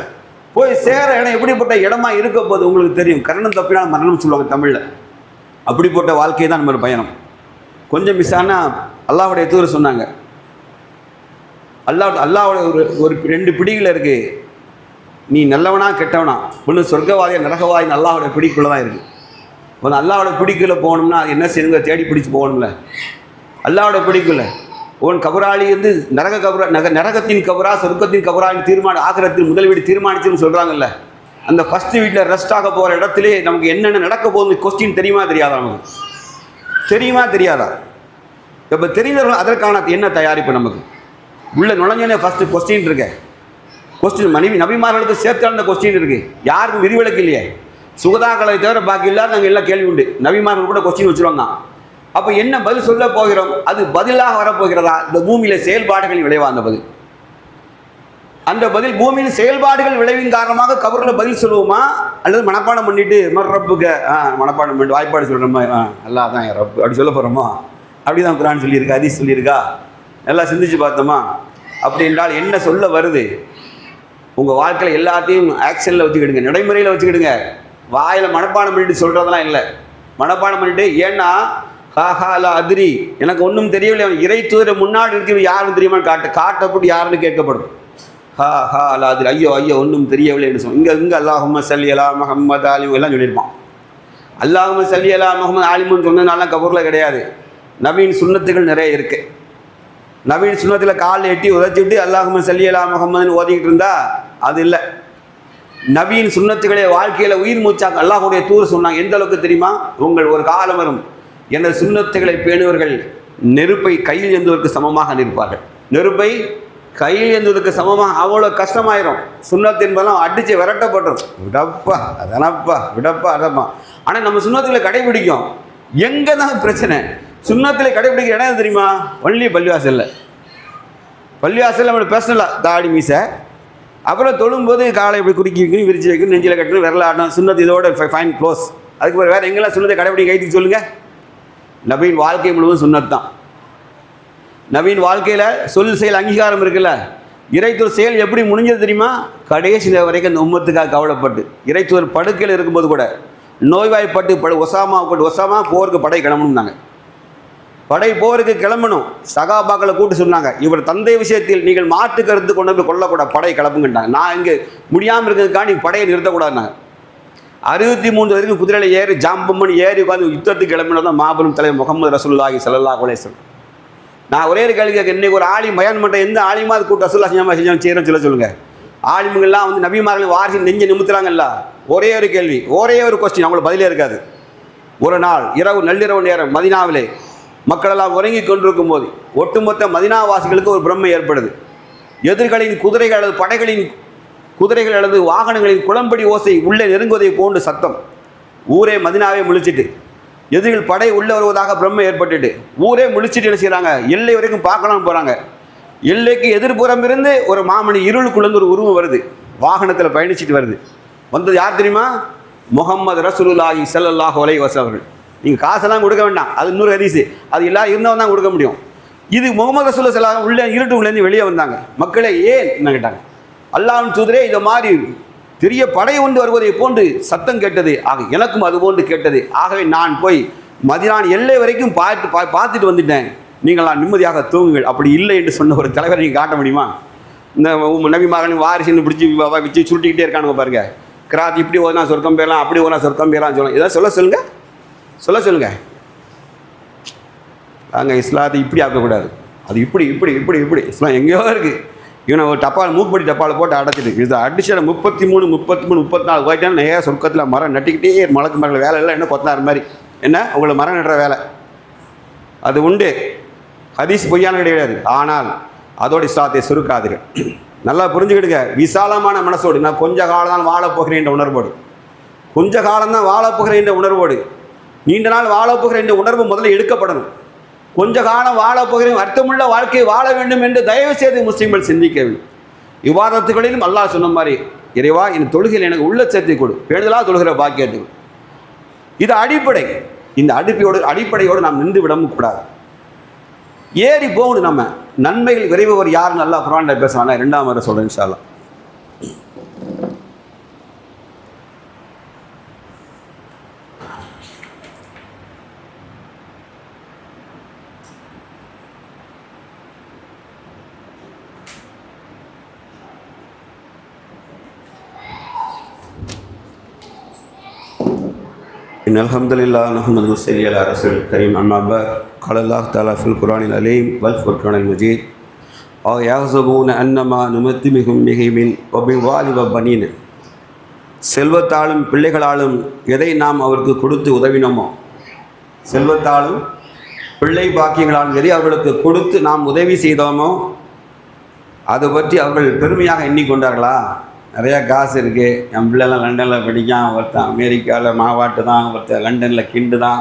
போய் சேர இடம் எப்படிப்பட்ட இடமா இருக்க போது உங்களுக்கு தெரியும். கரணம் தப்பினால் மரணம் சொல்லுவாங்க தமிழில். அப்படிப்பட்ட வாழ்க்கை தான் நம்ம கொஞ்சம் மிஸ் ஆனால் அல்லாஹ்வுடைய தூதர் சொன்னாங்க, அல்லாஹ்வுடைய ஒரு 2 பிடிகள் இருக்குது, நீ நல்லவனா கெட்டவனா, ஒன்று சொர்க்கவாதியா நரகவாதி, அல்லாஹ்வுடைய பிடிக்குள்ளே தான் இருக்குது. ஒன்று அல்லாஹ்வுடைய பிடிக்குள்ளே போகணும்னா என்ன செய்யுங்க, தேடி பிடிச்சி போகணும்ல. அல்லாஹ்வுடைய பிடிக்குள்ள உன் கபராளி வந்து நரகத்தின் கபரா சொர்க்கத்தின் கபரான்னு ஆகிரத்தில் முதல் வீடு தீர்மானிச்சுன்னு சொல்கிறாங்கல்ல. அந்த ஃபஸ்ட்டு வீட்டில் ரெஸ்ட் ஆக போகிற இடத்துல நமக்கு என்னென்ன நடக்க போகுது கொஸ்டின் தெரியுமா தெரியாதா? நமக்கு தெரியுமா தெரியாதா? இப்போ தெரிந்தவர்கள் அதற்கான என்ன தயாரிப்பு நமக்கு உள்ள நுழைஞ்சோன்னே ஃபஸ்ட்டு கொஸ்டின் இருக்கு. கொஸ்டின் நபிமார்களுக்கு சேர்த்து அந்த கொஸ்டின் இருக்குது, யாருக்கும் விரிவிலக்கு இல்லையே. சுகதாக்களை தவிர பாக்கி இல்லாத நாங்கள் எல்லாம் கேள்வி உண்டு. நபிமார்கள் கூட கொஸ்டின் வச்சுருவாங்க. அப்போ என்ன பதில் சொல்ல போகிறோம்? அது பதிலாக வரப்போகிறதா? இந்த பூமியில் செயல்பாடுகள் விளைவா? அந்த பதில் பூமியின் செயல்பாடுகள் விளைவின் காரணமாக கபரில் பதில் சொல்லுவோமா, அல்லது மனப்பாடம் பண்ணிட்டு மர்ரப்புக்கு மனப்பாடம் பண்ணிட்டு வாய்ப்பாடு சொல்கிறோமா, அல்லா தான் ரப்பு அப்படி சொல்ல போகிறோமா? அப்படி தான் குர்ஆன் சொல்லியிருக்கா, ஹதீஸ் சொல்லியிருக்கா, நல்லா சிந்திச்சு பார்த்தோமா? அப்படி என்றால் என்ன சொல்ல வருது? உங்கள் வாழ்க்கையில் எல்லாத்தையும் ஆக்ஷனில் வச்சுக்கிடுங்க, நடைமுறையில் வச்சுக்கிடுங்க. வாயில் மனப்பாடம் பண்ணிட்டு சொல்கிறதெல்லாம் இல்லை. மனப்பாடம் பண்ணிட்டு, ஏன்னா ஹாஹாலா அதிரி, எனக்கு ஒன்றும் தெரியவில்லை, அவன் இறை தூதரை முன்னாடி இருக்கிற யாருன்னு தெரியுமா காட்டப்பட்டு யாருன்னு கேட்கப்படும். ஹா அல்லா அதிரி, ஐயோ ஐயோ ஒன்றும் தெரியவில்லை என்று சொல்லுவோம். இங்கே அல்லாஹும்ம ஸல்லி அலா முஹம்மது ஆலிம் எல்லாம் சொல்லியிருப்பான். அல்லாஹும்ம ஸல்லி அலா முஹம்மது ஆலிம்னு சொன்னதுனால கபூரில் கிடையாது. நவீன் சுன்னத்துகள் நிறைய இருக்குது. நவீன் சுன்னத்தில் கால் எட்டி உதச்சிட்டு அல்லாஹும்ம ஸல்லி அலா முஹம்மதுன்னு ஓதிக்கிட்டு இருந்தா அது இல்லை. நவீன் சுன்னத்துக்களை வாழ்க்கையில் உயிர் மூச்சாக்க அல்லாஹ்வுடைய தூதர் சொன்னாங்க. எந்த அளவுக்கு தெரியுமா? உங்கள் ஒரு காலம் வரும், எனது சுன்னத்துகளை பேணுவர்கள் நெருப்பை கையில் ஏந்துவதற்கு சமமாக நிற்பார்கள். நெருப்பை கையில் ஏந்துவதற்கு சமமாக அவ்வளோ கஷ்டமாயிரும். சுன்னத்து என்பதெல்லாம் அடித்து விரட்டப்பட்டுரும். விடப்பா அதனப்பா, விடப்பா அதப்பா. ஆனால் நம்ம சுன்னத்துகளை கடைபிடிக்கும். எங்கே தான் பிரச்சனை? சுன்னத்தில் கடைபிடிக்கிற இடம் தெரியுமா? ஒன்லி பள்ளிவாசலில். பள்ளிவாசலில் நம்ம பேசலாம், தாடி மீசை, அப்புறம் தொழும்போது காலை இப்படி குறுக்கி வைக்கணும், விரிச்சு வைக்கணும், நெஞ்சில் கட்டணும், விரல ஆடணும். சுன்னத்து இதோட ஃபைன் க்ளோஸ். அதுக்கு வேறு எங்கெல்லாம் சுன்னத்தை கடைபிடிக்க கைத்துக்கு சொல்லுங்கள். நவீன் வாழ்க்கை முழுவதும் சுன்னத் தான். நவீன் வாழ்க்கையில் சொல் செயல் அங்கீகாரம் இருக்குல்ல. இறைத்தூர் செயல் எப்படி முடிஞ்சது தெரியுமா? கடைசி வரைக்கும் அந்த உம்மத்துக்காக கவலைப்பட்டு இறைத்தூர் படுக்கையில் இருக்கும்போது கூட நோய்வாய்ப்பட்டு ஒசாமா போருக்கு படை கிளம்பணும்னாங்க. படை போருக்கு கிளம்பணும். சகாபாக்களை கூட்டு சொன்னாங்க, இவர் தந்தை விஷயத்தில் நீங்கள் மாற்று கருத்து கொண்டு போய் கொல்லக்கூடாது, படை கிளம்புங்கட்டாங்க. நான் இங்கே முடியாமல் இருக்கிறதுக்காண்டி படையை நிறுத்தக்கூடாதுனாங்க. 63 வரைக்கும் குதிரையில் ஏறி ஜாம்பம்மன் ஏறி உட்காந்து யுத்தத்துக்கு கிளம்பினது தான் மாபெரும் தலைவர் முகமது ரசூலுல்லாஹி ஸல்லல்லாஹு அலைஹி வஸல்லம். நான் ஒரே ஒரு கேள்வி கேட்க, இன்றைக்கி ஒரு ஆலிம் பயான் பண்ணுற எந்த ஆலிமாவது கூட்டு ரசூலுல்லாஹ் செஞ்சாமல் செய்கிறேன்னு சொல்லுங்கள். ஆலிமுங்கள்லாம் வந்து நபிமார்கள் வாரிசு நெஞ்சு நிமித்துறாங்கல்ல. ஒரே ஒரு கேள்வி, ஒரே ஒரு கொஸ்டின், அவங்களுக்கு பதிலே இருக்காது. ஒரு நாள் நள்ளிரவு நேரம் மதீனாவிலே மக்களெல்லாம் உறங்கி கொண்டிருக்கும் போது ஒட்டுமொத்த மதீனாவாசிகளுக்கு ஒரு பிரம்மை ஏற்படுது. எதிர்களின் குதிரைகள் அல்லது படைகளின் குதிரைகள் அல்லது வாகனங்களின் குளம்படி ஓசை உள்ளே நெருங்குவதை போன்று சத்தம். ஊரே மதீனாவே முழிச்சிட்டு, எதிரிகள் படை உள்ளே வருவதாக பிரம்மை ஏற்பட்டுட்டு ஊரே முழிச்சிட்டு என்ன செய்கிறாங்க, எல்லை வரைக்கும் பார்க்கலாம் போகிறாங்க. எல்லைக்கு எதிர்ப்புறம் இருந்து ஒரு மாமணி இருளுக்குள்ளேருந்து ஒரு உருவம் வருது, வாகனத்தில் பயணிச்சுட்டு வருது. வந்தது யார் தெரியுமா? முகமது ரசூலுல்லாஹி ஸல்லல்லாஹு அலைஹி வஸல்லம் அவர்கள். நீங்கள் காசெல்லாம் கொடுக்க வேண்டாம், அது இன்னொரு ஹதீஸ், அது எல்லாம் இருந்தவன் தான் கொடுக்க முடியும். இது முகமது ரசூலுல்லாஹி ஸல்லல்லாஹு அலைஹி வஸல்லம் உள்ளே இருட்டுலேருந்து வெளியே வந்தாங்க. மக்களே ஏன் என்ன கேட்டாங்க. அல்லாஹ்வின் தூதரே, இது மாதிரி பெரிய படை ஒன்று வருவதை போன்று சத்தம் கேட்டது, ஆக எனக்கும் அது போன்று கேட்டது, ஆகவே நான் போய் மதீனாவின் எல்லை வரைக்கும் பார்த்துட்டு வந்துட்டேன், நீங்கள் நான் நிம்மதியாக தூங்குங்கள். அப்படி இல்லை என்று சொன்ன ஒரு தலைவரை நீங்கள் காட்ட முடியுமா? இந்த நபி மகனின் வாரிசுன்னு பிடிச்சி வச்சு சுருட்டிக்கிட்டே இருக்கானுங்க பாருங்க. கிராத் இப்படி ஓனா சொர்க்கம் போயிடலாம், அப்படி ஓனா சொர்க்கம் போயிடலாம் சொல்லலாம். இதான் சொல்லுங்க. நாங்கள் இஸ்லாத்தை இப்படி ஆக்கக்கூடாது, அது இப்படி இஸ்லாம் எங்கேயோ இருக்குது. இவனை ஒரு டப்பால் மூக்குப்படி டப்பாவில் போட்டு அடைச்சிட்டு இது அடிச்ச 33 34 போயிட்டாலும் நிறையா சொர்க்கத்தில் மரம் நட்டிக்கிட்டே மலக்கு மரங்கள் வேலை இல்லை, என்ன கொத்தனார் மாதிரி என்ன உங்களுக்கு மரம் நடுற வேலை அது உண்டு. ஹதீஸ் பொய்யான கிடையாது. ஆனால் அதோடு இஸ்லாத்தை சுருக்காதீர்கள். நல்லா புரிஞ்சுக்கிடுங்க. விசாலமான மனசோடு நான் கொஞ்ச காலம் தான் வாழப்போகிறேன் என்ற உணர்வோடு, கொஞ்ச காலம்தான் வாழப்போகிறேன் என்ற உணர்வோடு, நீண்ட நாள் வாழப்போகிறேன் என்ற உணர்வு முதல்ல எடுக்கப்படணும். கொஞ்ச காலம் வாழப்போகிறேன், அர்த்தமுள்ள வாழ்க்கையை வாழ வேண்டும் என்று தயவு செய்து முஸ்லீம்கள் சிந்திக்க வேண்டும். விவாதத்துகளிலும் அல்லாஹ் சொன்ன மாதிரி, இறைவா என் தொழுகையில் எனக்கு உள்ள சேர்த்து கொடு, பேணுதலாக தொழுகிற பாக்கியத்துக்கு. இது அடிப்படை. இந்த அடிப்படையோடு நாம் நின்று விடவும் கூடாது. ஏறி போகணும். நம்ம நன்மைகள் விரைபவர் யார் நல்லா குர்ஆன்ல பேசுவாங்க. 2ஆம் வரை சொல்கிறேன் இன்ஷா அல்லாஹ். إن الحمد لله نحمده ونصلي على رسول الكريم أما بعد قال الله تعالى في القرآن العظيم والفرقان المجيد يحسبون أنما نمتعهم به من أموال وبنين. செல்வத்தாலும் பிள்ளைகளாலும் எதை நாம் அவருக்கு கொடுத்து உதவினோமோ, செல்வத்தாலும் பிள்ளை பாக்கியங்களாலும் எதை அவர்களுக்கு கொடுத்து நாம் உதவி செய்தோமோ அதை பற்றி அவர்கள் பெருமையாக எண்ணிக்கொண்டார்களா? நிறையா காசு இருக்குது, என் பிள்ளைலாம் லண்டனில் படிக்கான், ஒருத்தன் அமெரிக்காவில் மாவாட்டு தான், ஒருத்தர் லண்டனில் கிண்டு தான்,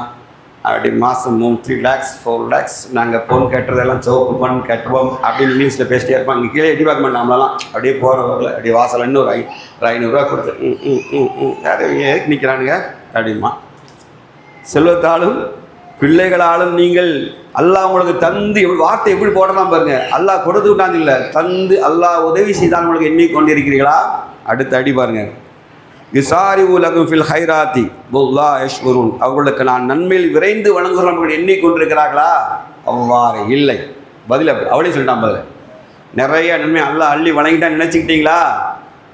அப்படி மாதம் 3 lakhs 4 lakhs நாங்கள் ஃபோன் கேட்டுறதெல்லாம் சோப்பு பண்ணு கேட்டுவோம் அப்படின்னு இங்கிலீஷில் பேசிட்டே இருப்பாங்க. இங்கே கீழே எட்டி பார்க்க மாட்டோம். நம்மளாம் அப்படியே போகிறவர்கள் அப்படியே வாசல் இன்னும் ஒரு 500 கொடுத்து எதுக்கு நிற்கிறானுங்க அப்படிமா. செல்வத்தாலும் பிள்ளைகளாலும் நீங்கள் அல்லாஹ் உங்களுக்கு தந்து வார்த்தை எப்படி போடலாம் பாருங்க. அல்லாஹ் கொடுத்து விட்டாங்க இல்லை, தந்து அல்லாஹ் உதவி செய்தால் உங்களுக்கு எண்ணிக்கொண்டிருக்கிறீர்களா? அடுத்த அடி பாருங்க. விசாரி உலகம் ஃபில் ஹைராத்தி புல்லா யஷ்குருன். அவர்களுக்கு நான் நன்மையில் விரைந்து வழங்குகிறவர்கள் எண்ணிக்கொண்டிருக்கிறார்களா? அவ்வாறு இல்லை. பதில் அவளே சொல்லிட்டான். பதில் நிறைய நன்மை அல்லாஹ் அள்ளி வழங்கிட்டான்னு நினச்சிக்கிட்டீங்களா?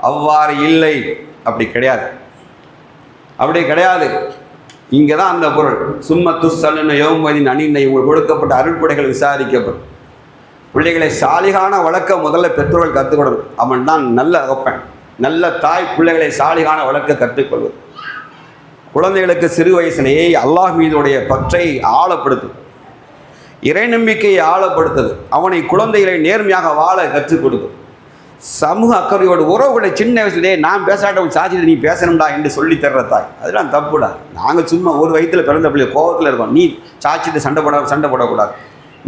அவ்வாறு இல்லை. அப்படி கிடையாது. இங்கே தான் அந்த பொருள். சும்மா துஸ்ஸல்லுன யௌமதின் அணினை உங்களுக்கு கொடுக்கப்பட்ட அருட்கொடைகள் விசாரிக்கப்படும். பிள்ளைகளை சாலிகான வளர்க்க முதல்ல பெற்றோர்கள் கற்றுக்கொள்ளணும். அவன் தான் நல்ல அகப்பன், நல்ல தாய். பிள்ளைகளை சாலிகான வளர்க்க கற்றுக்கொள்வது. குழந்தைகளுக்கு சிறு வயசிலேயே அல்லாஹ் மீதுடைய பற்றை ஆழப்படுத்தும், இறை நம்பிக்கையை ஆழப்படுத்துது, அவனை குழந்தைகளை நேர்மையாக வாழ கற்றுக் கொடுக்கும். சமூக அக்கறையோடு உறவுகளை சின்ன வயசுலேயே நான் பேசாட்டவன் சாட்சியில் நீ பேசணும்டா என்று சொல்லி தர்ற தாய், அதெல்லாம் தப்புடா. நாங்கள் சும்மா ஒரு வயிற்றில் பிறந்த பிள்ளை கோபத்தில் இருக்கோம். நீ சாட்சிட்டு சண்டை போடக்கூடாது,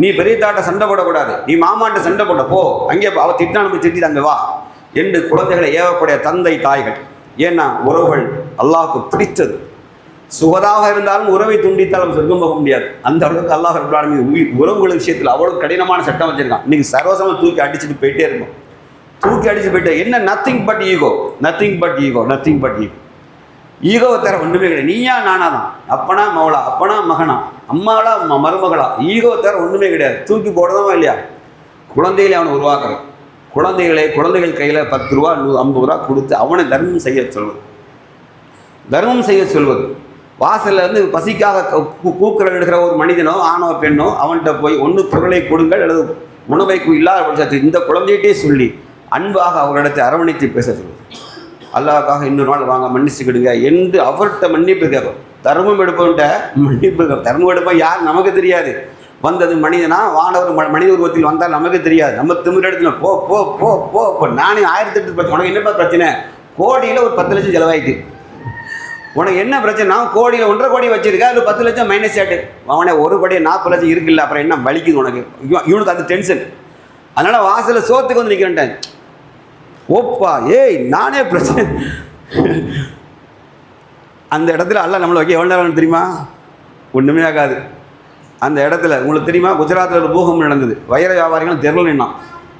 நீ பெரிய தாட்ட சண்டை போடக்கூடாது, நீ மாமாட்ட சண்டை போட போ, அங்கே அவள் திட்டானு திட்டி அங்கே வா என்று குழந்தைகளை ஏவக்கூடிய தந்தை தாய்கள். ஏன்னா உறவுகள் அல்லாஹ்வுக்கு பிடித்தது. சுகதாக இருந்தாலும் உறவை துண்டித்தாலும் சொர்க்கம் போக முடியாது. அந்த அளவுக்கு அல்லாஹ் ரப்பல் ஆலமீன் உறவுகள் விஷயத்தில் அவ்வளோ கடினமான சட்டம் வச்சிருக்கான். இன்னைக்கு சர்வசமாக தூக்கி அடிச்சுட்டு போயிட்டே இருக்கும். என்ன நத்திங் பட் ஈகோ. ஈகோவை தர ஒன்றுமே கிடையாது. நீயா நானா தான், அப்பனா மவளா, அப்பனா மகனா, அம்மாவளா மருமகளா, ஈகோவை தர ஒன்றுமே கிடையாது. தூக்கி போடணுமா இல்லையா? குழந்தைகளை அவனை உருவாக்குறேன். குழந்தைகள் கையில் 10 ரூபா 50 ரூபா கொடுத்து அவனை தர்மம் செய்ய சொல்வது. வாசலில் இருந்து பசிக்காக கூக்குரல் எடுக்கிற ஒரு மனிதனோ ஆணோ பெண்ணோ அவன்கிட்ட போய் ஒன்று பொருளை கொடுங்கள் அல்லது உணவைக்கு இல்லாத பட்சத்தில் இந்த குழந்தைகிட்டே சொல்லி அன்பாக அவரிடத்தை அரவணைத்து பேச சொல்லுவது. அல்லாஹ்வுக்காக இன்னொரு நாள் வாங்க மன்னிச்சுக்கிடுங்க என்று அவர்கிட்ட மன்னிப்பு கேட்கும். தர்மம் எடுப்பவன்ட்ட மன்னிப்பு கேட்கும். தர்மம் எடுப்போம் யார் நமக்கு தெரியாது. வந்தது மனிதனா வானவர் மனித உருவத்தில் வந்தால் நமக்கு தெரியாது. நம்ம திமிர் எடுத்துன போ போ போ போ போ நானே 1008 பிரச்சனை. உனக்கு என்னப்பா பிரச்சனை? கோடியில் ஒரு 10 லட்சம் செலவாயிட்டு. உனக்கு என்ன பிரச்சனை? நான் கோடியில் 1.5 கோடி வச்சிருக்கேன், அது 10 லட்சம் மைனஸ் ஆகிட்டு. அவனே 1 கோடி 40 லட்சம் இருக்குல்ல, அப்புறம் என்ன வலிக்குது உனக்கு? இவனுக்கு அது டென்ஷன். அதனால் வாசலில் சோத்துக்கு வந்து நிற்கிறேன்ட்டேன். ஓப்பா ஏய் நானே பிரச்சனை. அந்த இடத்துல அல்லாஹ் நம்மளை வைக்க எவ்வளோ நேரம் தெரியுமா? ஒன்றுமே ஆகாது. அந்த இடத்துல உங்களுக்கு தெரியுமா, குஜராத்தில் ஒரு பூகம்பம் நடந்தது. வைர வியாபாரிகள் தெருவில் நின்னான்.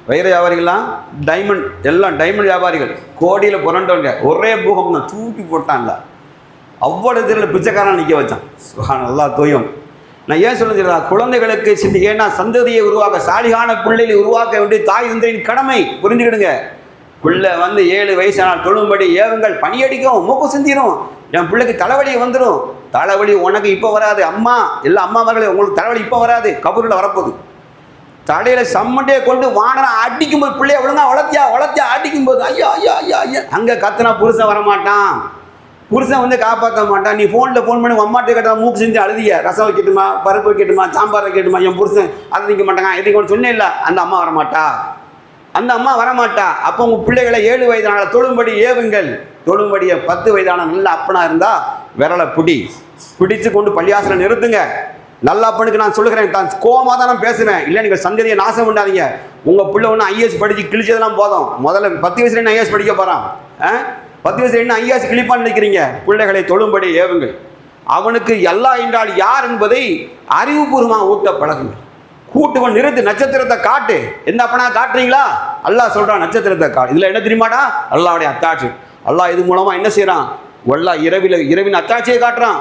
வைர வியாபாரிகள்லாம் டைமண்ட், எல்லாம் டைமண்ட் வியாபாரிகள் கோடியில் புரண்டவங்க. ஒரே பூகம்பம் தான், தூக்கி போட்டான்ல. அவ்வளோ தெருவில் பிச்சைக்காரன் நிற்க வச்சான். நல்லா தூயம். நான் ஏன் சொல்லுறா, குழந்தைகளுக்கு ஏன்னா சந்ததியை உருவாக்க, சாலிகான பிள்ளைகளை உருவாக்க வேண்டிய தாய் தந்தையின் கடமை. புரிஞ்சுக்கிடுங்க. பிள்ளை 7 வயசானால் தொழும்படி ஏவுங்கள், பனியடிக்கும், மூக்கு சிந்திரும். என் பிள்ளைக்கு தலைவலி வந்துடும். தலைவலி உனக்கு இப்போ வராது, அம்மா எல்லா அம்மாவர்களே, உங்களுக்கு தலைவலி இப்போ வராது, கபூரில் வரப்போகுது. தலையில் சம்மண்டையை கொண்டு வானனை அடிக்கும்போது, பிள்ளைய ஒழுங்கா வளர்த்தியா அடிக்கும்போது ஐயா ஐயா ஐயா ஐயா அங்கே கத்துனா புருஷன் வரமாட்டான், புருஷன் காப்பாற்ற மாட்டான். நீ ஃபோன் பண்ணி அம்மாட்ட கேட்டால் மூக்கு செஞ்சு அழுதிய, ரசம் வைக்கட்டுமா, பருப்பு வைக்கட்டுமா, சாம்பார் வைக்கட்டுமா, என் புருஷன் அதை நிற்க மாட்டாங்க, எதுக்கு ஒன்று சொன்னே இல்லை. அந்த அம்மா வரமாட்டா. அப்போ உங்கள் பிள்ளைகளை 7 வயதான தொழும்படி ஏவுங்கள். தொழும்படியை 10 வயதான நல்ல அப்பனா இருந்தால் விரலை பிடிச்சு கொண்டு பள்ளியாசில நிறுத்துங்க. நல்ல அப்பனுக்கு நான் சொல்லுகிறேன், தான் கோவமாக தான் நான் பேசுவேன். இல்லை நீங்கள் சந்ததியை நாசம் பண்ணாதீங்க. உங்கள் பிள்ளை ஒன்று ஐஏஎஸ் படித்து கிழிச்சதெல்லாம் போதும். முதல்ல 10 வயசுல என்ன ஐஏஎஸ் படிக்க போகிறான்? 10 வயசுல என்ன ஐஏஎஸ் கிழிப்பான்னு நினைக்கிறீங்க? பிள்ளைகளை தொழும்படி ஏவுங்கள். அவனுக்கு அல்லாஹ் என்றால் யார் என்பதை அறிவுபூர்வமாக ஊட்ட பழகுங்கள். கூட்டுவன் நிறுத்து, நட்சத்திரத்தை காட்டு. எந்த அப்பனா காட்டுறீங்களா? அல்லாஹ் சொல்கிறான் நட்சத்திரத்தை காட்டு. இதில் என்ன தெரியுமாடா? அல்லாஹ்வுடைய அத்தாட்சி. அல்லாஹ் இது மூலமாக என்ன செய்கிறான்? இரவின் அத்தாட்சியை காட்டுறான்.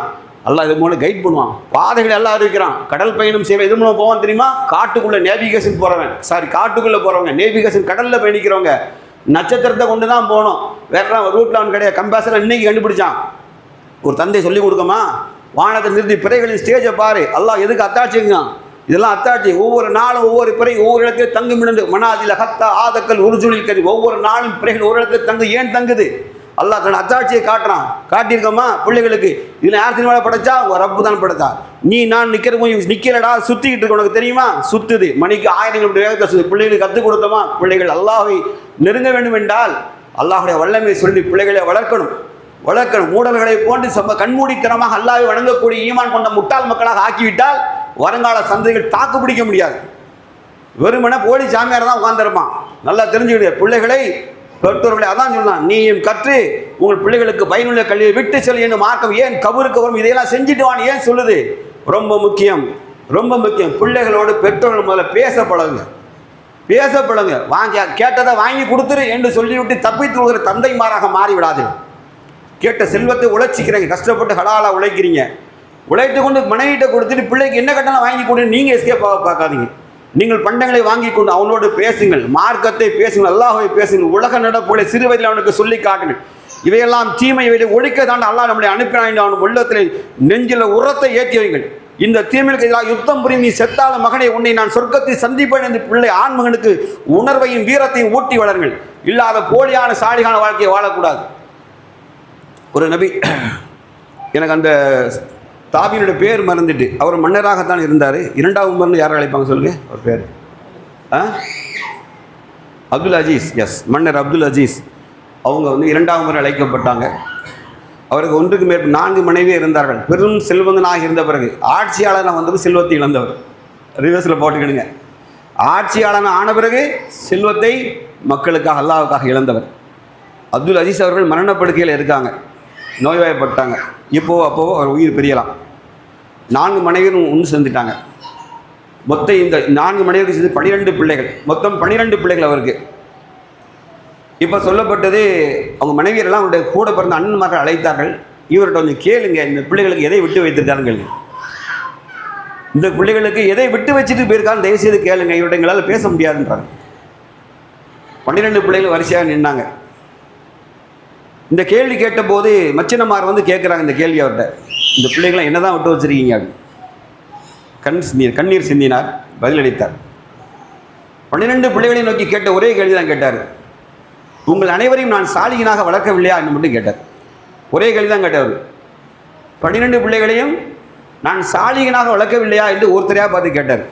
அல்லாஹ் இது மூலம் கைட் பண்ணுவான். பாதைகள் எல்லாம் அறிவிக்கிறான். கடல் பயணம் செய்வேன். இது மூலம் போவான் தெரியுமா? காட்டுக்குள்ளே நேவிகேஷன் காட்டுக்குள்ளே போகிறவங்க, நேவிகேஷன் கடலில் பயணிக்கிறவங்க நட்சத்திரத்தை கொண்டு தான் போகணும். வேற ரூட்டில் அவன் கிடையாது. கம்பாஸில் இன்னைக்கு கண்டுபிடிச்சான். ஒரு தந்தை சொல்லிக் கொடுக்கமா, வானத்தை நிறுத்தி பிறைகளின் ஸ்டேஜை பாரு. அல்லாஹ் எதுக்கு அத்தாட்சிங்க? இதெல்லாம் அத்தாட்சி. ஒவ்வொரு நாளும் ஒவ்வொரு பிறை ஒவ்வொரு இடத்துல தங்குமிடந்து மனாதில ஹத்தா ஆதக்கல் உருஜுலில் கறி. ஒவ்வொரு நாளும் பிறைகள் ஒரு இடத்துல தங்கு. ஏன் தங்குது? அல்லாஹ் தன் அத்தாட்சியை காட்டுறான். காட்டியிருக்கோமா பிள்ளைகளுக்கு? இதில் யார் சினிமாவை படைச்சா? ஒரு ரப்பு தான் படைத்தா. நான் நிற்கிறடா, சுற்றிக்கிட்டு இருக்கு. உனக்கு தெரியுமா? சுற்றுது. மணிக்கு 1000 கிலோமீட்டர் வேகத்தை சுற்று. பிள்ளைகளுக்கு கற்றுக் கொடுத்தோமா? பிள்ளைகள் அல்லாஹை நெருங்க வேண்டும் என்றால் அல்லாஹுடைய வல்லமையை சொல்லி பிள்ளைகளை வளர்க்கணும். மூடல்களை போன்று கண்மூடித்தனமாக அல்லாஹ்வை வணங்கக்கூடிய ஈமான் கொண்ட முட்டாள் மக்களாக ஆக்கிவிட்டால் வருங்கால சந்ததிகள் தாக்கு பிடிக்க முடியாது. வெறுமனே போலி சாமியார் தான் உட்கார்ந்துருப்பான். நல்லா தெரிஞ்சுக்கிடு. பிள்ளைகளை பெற்றோர்களை அதான் சொல்லலாம், நீயும் கற்று உங்கள் பிள்ளைகளுக்கு பயனுள்ள கல்வியை விட்டு செல் என்று மார்க்கம் ஏன் கபருக்கு வரும்? இதையெல்லாம் செஞ்சுட்டு வான்னு ஏன் சொல்லுது? ரொம்ப முக்கியம். பிள்ளைகளோடு பெற்றோர்கள் முதல்ல பேச பழகுங்க. கேட்டதை வாங்கி கொடுத்துரு என்று சொல்லிவிட்டு தப்பித்து விடுகிற தந்தைமாராக மாறிவிடாது. கேட்ட செல்வத்தை உழைச்சிக்கிறீங்க, கஷ்டப்பட்டு ஹலாலா உழைக்கிறீங்க. உழைத்து கொண்டு மனைவிட்ட கொடுத்துட்டு பிள்ளைக்கு என்ன கட்டணம் வாங்கி கொண்டு நீங்கள் எஸ்கேப் பார்க்காதீங்க. நீங்கள் பண்டங்களை வாங்கி கொண்டு அவனோடு பேசுங்கள், மார்க்கத்தை பேசுங்கள், அல்லாஹ்வை பேசுங்கள், உலக நடப்புகளை சிறு வயதில் அவனுக்கு சொல்லி காட்டுங்கள். இவையெல்லாம் தீமை இவையை ஒழிக்க தான் அல்லாஹ் நம்மளை அனுப்பினான். அவன் உள்ளத்தில் நெஞ்சில் உரத்தை ஏற்றி வைங்கள். இந்த தீமைக்கு எதிராக யுத்தம் புரியும். நீ செத்தால மகனை, உன்னை நான் சொர்க்கத்தை சந்திப்பேன் என்று பிள்ளை ஆண்மகனுக்கு உணர்வையும் வீரத்தையும் ஊட்டி வளருங்கள். இல்லாத போலியான சாலிகான வாழ்க்கையை வாழக்கூடாது. ஒரு நபி, எனக்கு அந்த தாபியினுடைய பேர் மறந்துட்டு, அவர் மன்னராகத்தான் இருந்தார். 2வது மன்னர் யாரை அழைப்பாங்க சொல்லுங்கள்? அவர் பேர் அப்துல் அஜீஸ். எஸ், மன்னர் அப்துல் அஜீஸ். அவங்க 2வது முறை அழைக்கப்பட்டாங்க. அவருக்கு 1க்கு மேற்பட்ட 4 மனைவியே இருந்தார்கள். பெரும் செல்வந்தனாக இருந்த பிறகு ஆட்சியாளனாக வந்தது செல்வத்தை இழந்தவர். ரிவர்ஸில் போட்டுக்கிடுங்க. ஆட்சியாளனாக ஆன பிறகு செல்வத்தை மக்களுக்காக அல்லாஹ்வுக்காக இழந்தவர். அப்துல் அஜீஸ் அவர்கள் மரணப்படுக்கையில் இருக்காங்க, நோய்வாய்ப்பட்டாங்க. அப்போவோ அவர் உயிர் பிரியலாம். 4 மனைவியும் ஒன்று சேர்ந்துட்டாங்க. மொத்தம் இந்த 4 மனைவிக்கு சேர்ந்து 12 பிள்ளைகள். மொத்தம் 12 பிள்ளைகள் அவருக்கு. இப்போ சொல்லப்பட்டது, அவங்க மனைவியரெல்லாம் அவருடைய கூட பிறந்த அண்ணன்மார்கள் அழைத்தார்கள். இவர்கிட்ட கொஞ்சம் கேளுங்க, இந்த பிள்ளைகளுக்கு எதை விட்டு வைத்திருக்காருன்னு கேளுங்க. இந்த பிள்ளைகளுக்கு எதை விட்டு வச்சுட்டு போயிருக்கான்னு தயவுசெய்து கேளுங்க. இவர்கிட்ட எங்களால் பேச முடியாதுன்றாங்க. 12 பிள்ளைகள் வரிசையாக நின்னாங்க. இந்த கேள்வி கேட்டபோது மச்சினமார் கேட்குறாங்க இந்த கேள்வி அவர்கிட்ட, இந்த பிள்ளைகளை என்ன தான் விட்டு வச்சுருக்கீங்க? கண்ணீர் சிந்தினார், பதிலளித்தார். 12 பிள்ளைகளை நோக்கி கேட்ட ஒரே கேள்வி தான் கேட்டார், உங்கள் அனைவரையும் நான் சாலிகனாக வளர்க்கவில்லையா என்று மட்டும் கேட்டார். ஒரே கேள்வி தான் கேட்டார். 12 பிள்ளைகளையும் நான் சாலிகனாக வளர்க்கவில்லையா என்று ஒருத்தரையாக பார்த்து கேட்டார்.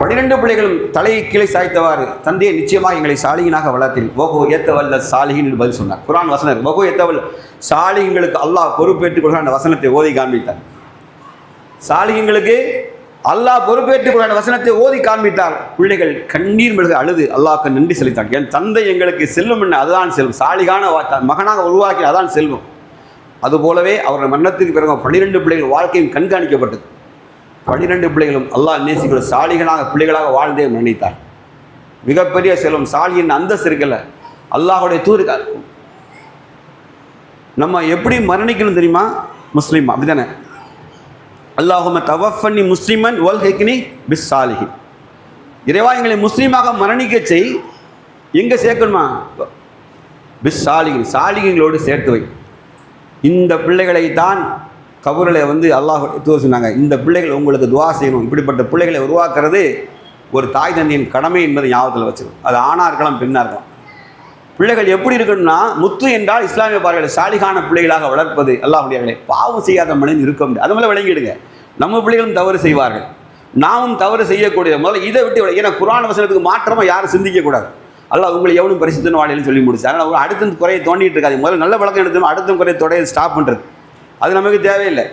12 பிள்ளைகளும் தலையை கீழே சாய்த்தவாறு, தந்தையை நிச்சயமாக எங்களை சாலிகனாக வளர்த்தேன், ஓகோ ஏத்தவல்ல சாலிகின் என்று பதில் சொன்னார். குர்ஆன் வசனம், ஓகோ ஏத்தவல்ல சாலிகங்களுக்கு அல்லாஹ் பொறுப்பேற்றுக் கொள்கிற அந்த வசனத்தை ஓதி காண்பித்தார். சாலிகங்களுக்கு அல்லாஹ் பொறுப்பேற்றுக் கொள்கிற வசனத்தை ஓதி காண்பித்தார். பிள்ளைகள் கண்ணீர் மெழுக அழுது அல்லாஹ்க்கு நன்றி செலுத்தார். என் தந்தை எங்களுக்கு செல்வம் என்ன, அதுதான் செல்வம். சாலிகான மகனாக உருவாக்கி அதான் செல்வம். அதுபோலவே அவர்கள் மரணத்துக்கு பிறகு 12 பிள்ளைகள் வாழ்க்கையும் கண்காணிக்கப்பட்டது. 12 பிள்ளைகளும் அல்லாஹ் நேசிக்கிற சாலிகளாக பிள்ளைகளாக வாழ்ந்தே மரணித்தார். மிகப்பெரிய செல்வம், சாலியின் அந்தஸ்து இருக்கல. அல்லாஹுடைய தூதர் நம்ம எப்படி மரணிக்கணும் தெரியுமா? முஸ்லீம், அப்படிதானே? அல்லாஹும்ம தவஃபனி முஸ்லிமன் வல் ஹிக்னி பிஸ் சாலிஹின். இறைவா எங்களை முஸ்லீமாக மரணிக்க செய். எங்கே சேர்க்கணுமா? பிஸ் சாலிஹின், சாலிகளோடு சேர்த்து வை. இந்த பிள்ளைகளை தான் கபூரில் அல்லாஹ் சொன்னாங்க, இந்த பிள்ளைகள் உங்களுக்கு துவா செய்யணும். இப்படிப்பட்ட பிள்ளைகளை உருவாக்குறது ஒரு தாய் தந்தையின் கடமை என்பதை ஞாபகத்தில் வச்சுக்கணும். அது ஆணாக இருக்கலாம், பெண்ணாக இருக்கலாம். பிள்ளைகள் எப்படி இருக்கணும்னா, முத்து என்றால் இஸ்லாமிய பார்வையில் சாலிகான பிள்ளைகளாக வளர்ப்பது. அல்லாஹ்வுடையவர்களே, பாவம் செய்யாத மனிதன் இருக்க முடியாது. அது மேலே விளங்கிடுங்க. நம்ம பிள்ளைகளும் தவறு செய்வார்கள், நாமும் தவறு செய்யக்கூடிய. முதல்ல இதை விட்டு, ஏன்னா குர்ஆன் வசனத்துக்கு மாற்றமாக யாரும் சிந்திக்கக்கூடாது. அல்லாஹ் உங்களை எவனும் பரிசுத்தன வாழையிலும் சொல்லி முடிச்சு. அதனால் அடுத்த குறையை தோண்டிட்டு இருக்காது. முதல்ல நல்ல பழக்கம் எடுத்தோம், அடுத்த குறையை தொடையை ஸ்டாப் பண்ணுறது அது நமக்கு தேவையில்லை.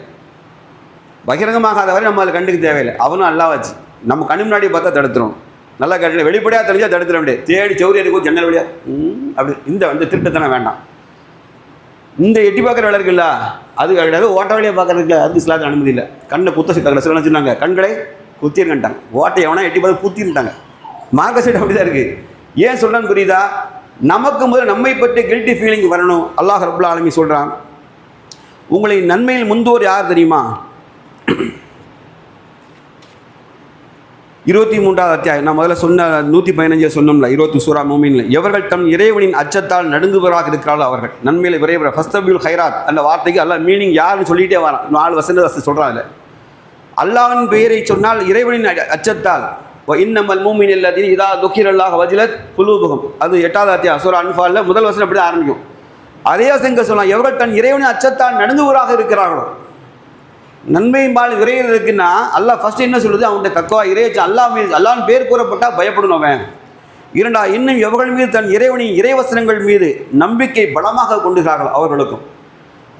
பகிரங்கமாகாத வரை நம்ம அதை கண்டுக்க தேவையில்லை. அவனும் அல்லாஹ் வச்சு நம்ம கண்ணு முன்னாடி பார்த்தா தடுத்துரும். நல்லா கட்டு வெளிப்படையாக தெரிஞ்சால் தடுத்துட முடியாது. தேடி சௌரி இருக்கும் ஜன்னல் வழியா அப்படி இந்த திருட்டத்தனம் வேண்டாம். இந்த எட்டி பார்க்குற வேலை இருக்குல்ல, அது கிடையாது. ஓட்ட வழியாக பார்க்குறதுக்கு அது இஸ்லாத்தில் அனுமதி இல்லை. கண்ணை குத்த சித்தாங்க சொன்னாங்க, கண்களை குத்திருக்கன்ட்டாங்க. ஓட்டை எவனா எட்டி பார்த்து குத்திருட்டாங்க. மார்க்க சைடு அப்படி தான் இருக்குது. ஏன் சொல்கிறேன்னு புரியுதா? நமக்கு முதல்ல நம்மை பற்றி கில்ட்டி ஃபீலிங் வரணும். அல்லாஹ் ரப்புல் ஆலமீன் சொல்கிறான், உங்களை நன்மையில் முந்தோர் யார் தெரியுமா? 23வது அத்தியாயம். நான் முதல்ல சொன்ன 115 சொன்னோம்ல, 20 சூரா மூமின்ல, எவர்கள் தம் இறைவனின் அச்சத்தால் நடுங்குவராக இருக்கிறார்கள் அவர்கள் நன்மையில் விரைவில் ஃபஸ்தபியுல் ஹைராத். அந்த வார்த்தைக்கு அல்லாஹ் மீனிங் யாருன்னு சொல்லிகிட்டே வரான். 4 வசனம் சொல்கிறாங்க. அல்லாஹ்வின் பெயரை சொன்னால் இறைவனின் அச்சத்தால், இன்னமல் மூமின் எல்லாத்தையும் இதா துக்கிரல்லாஹ் வஜிலத் குலூபுகும். அது 8வது அத்தியாயம் சூரா அன்ஃபால்ல முதல் வசனம் அப்படி ஆரம்பிக்கும். அதே செங்க சொல்லலாம், எவர்கள் தன் இறைவனின் அச்சத்தால் நடுங்குவராக இருக்கிறார்களோ. நன்மையின்பால் விரைவில் இருக்குன்னா அல்லாஹ் ஃபர்ஸ்ட் என்ன சொல்லுது? அவனுடைய தக்குவா இறையச்சம். அல்லாஹ்வின் பேர் கூறப்பட்டால் பயப்படணும் அவன். 2 இன்னும் எவர்கள் மீது தன் இறைவனின் இறைவசனங்கள் மீது நம்பிக்கை பலமாக கொண்டுகிறார்கள் அவர்களுக்கும்.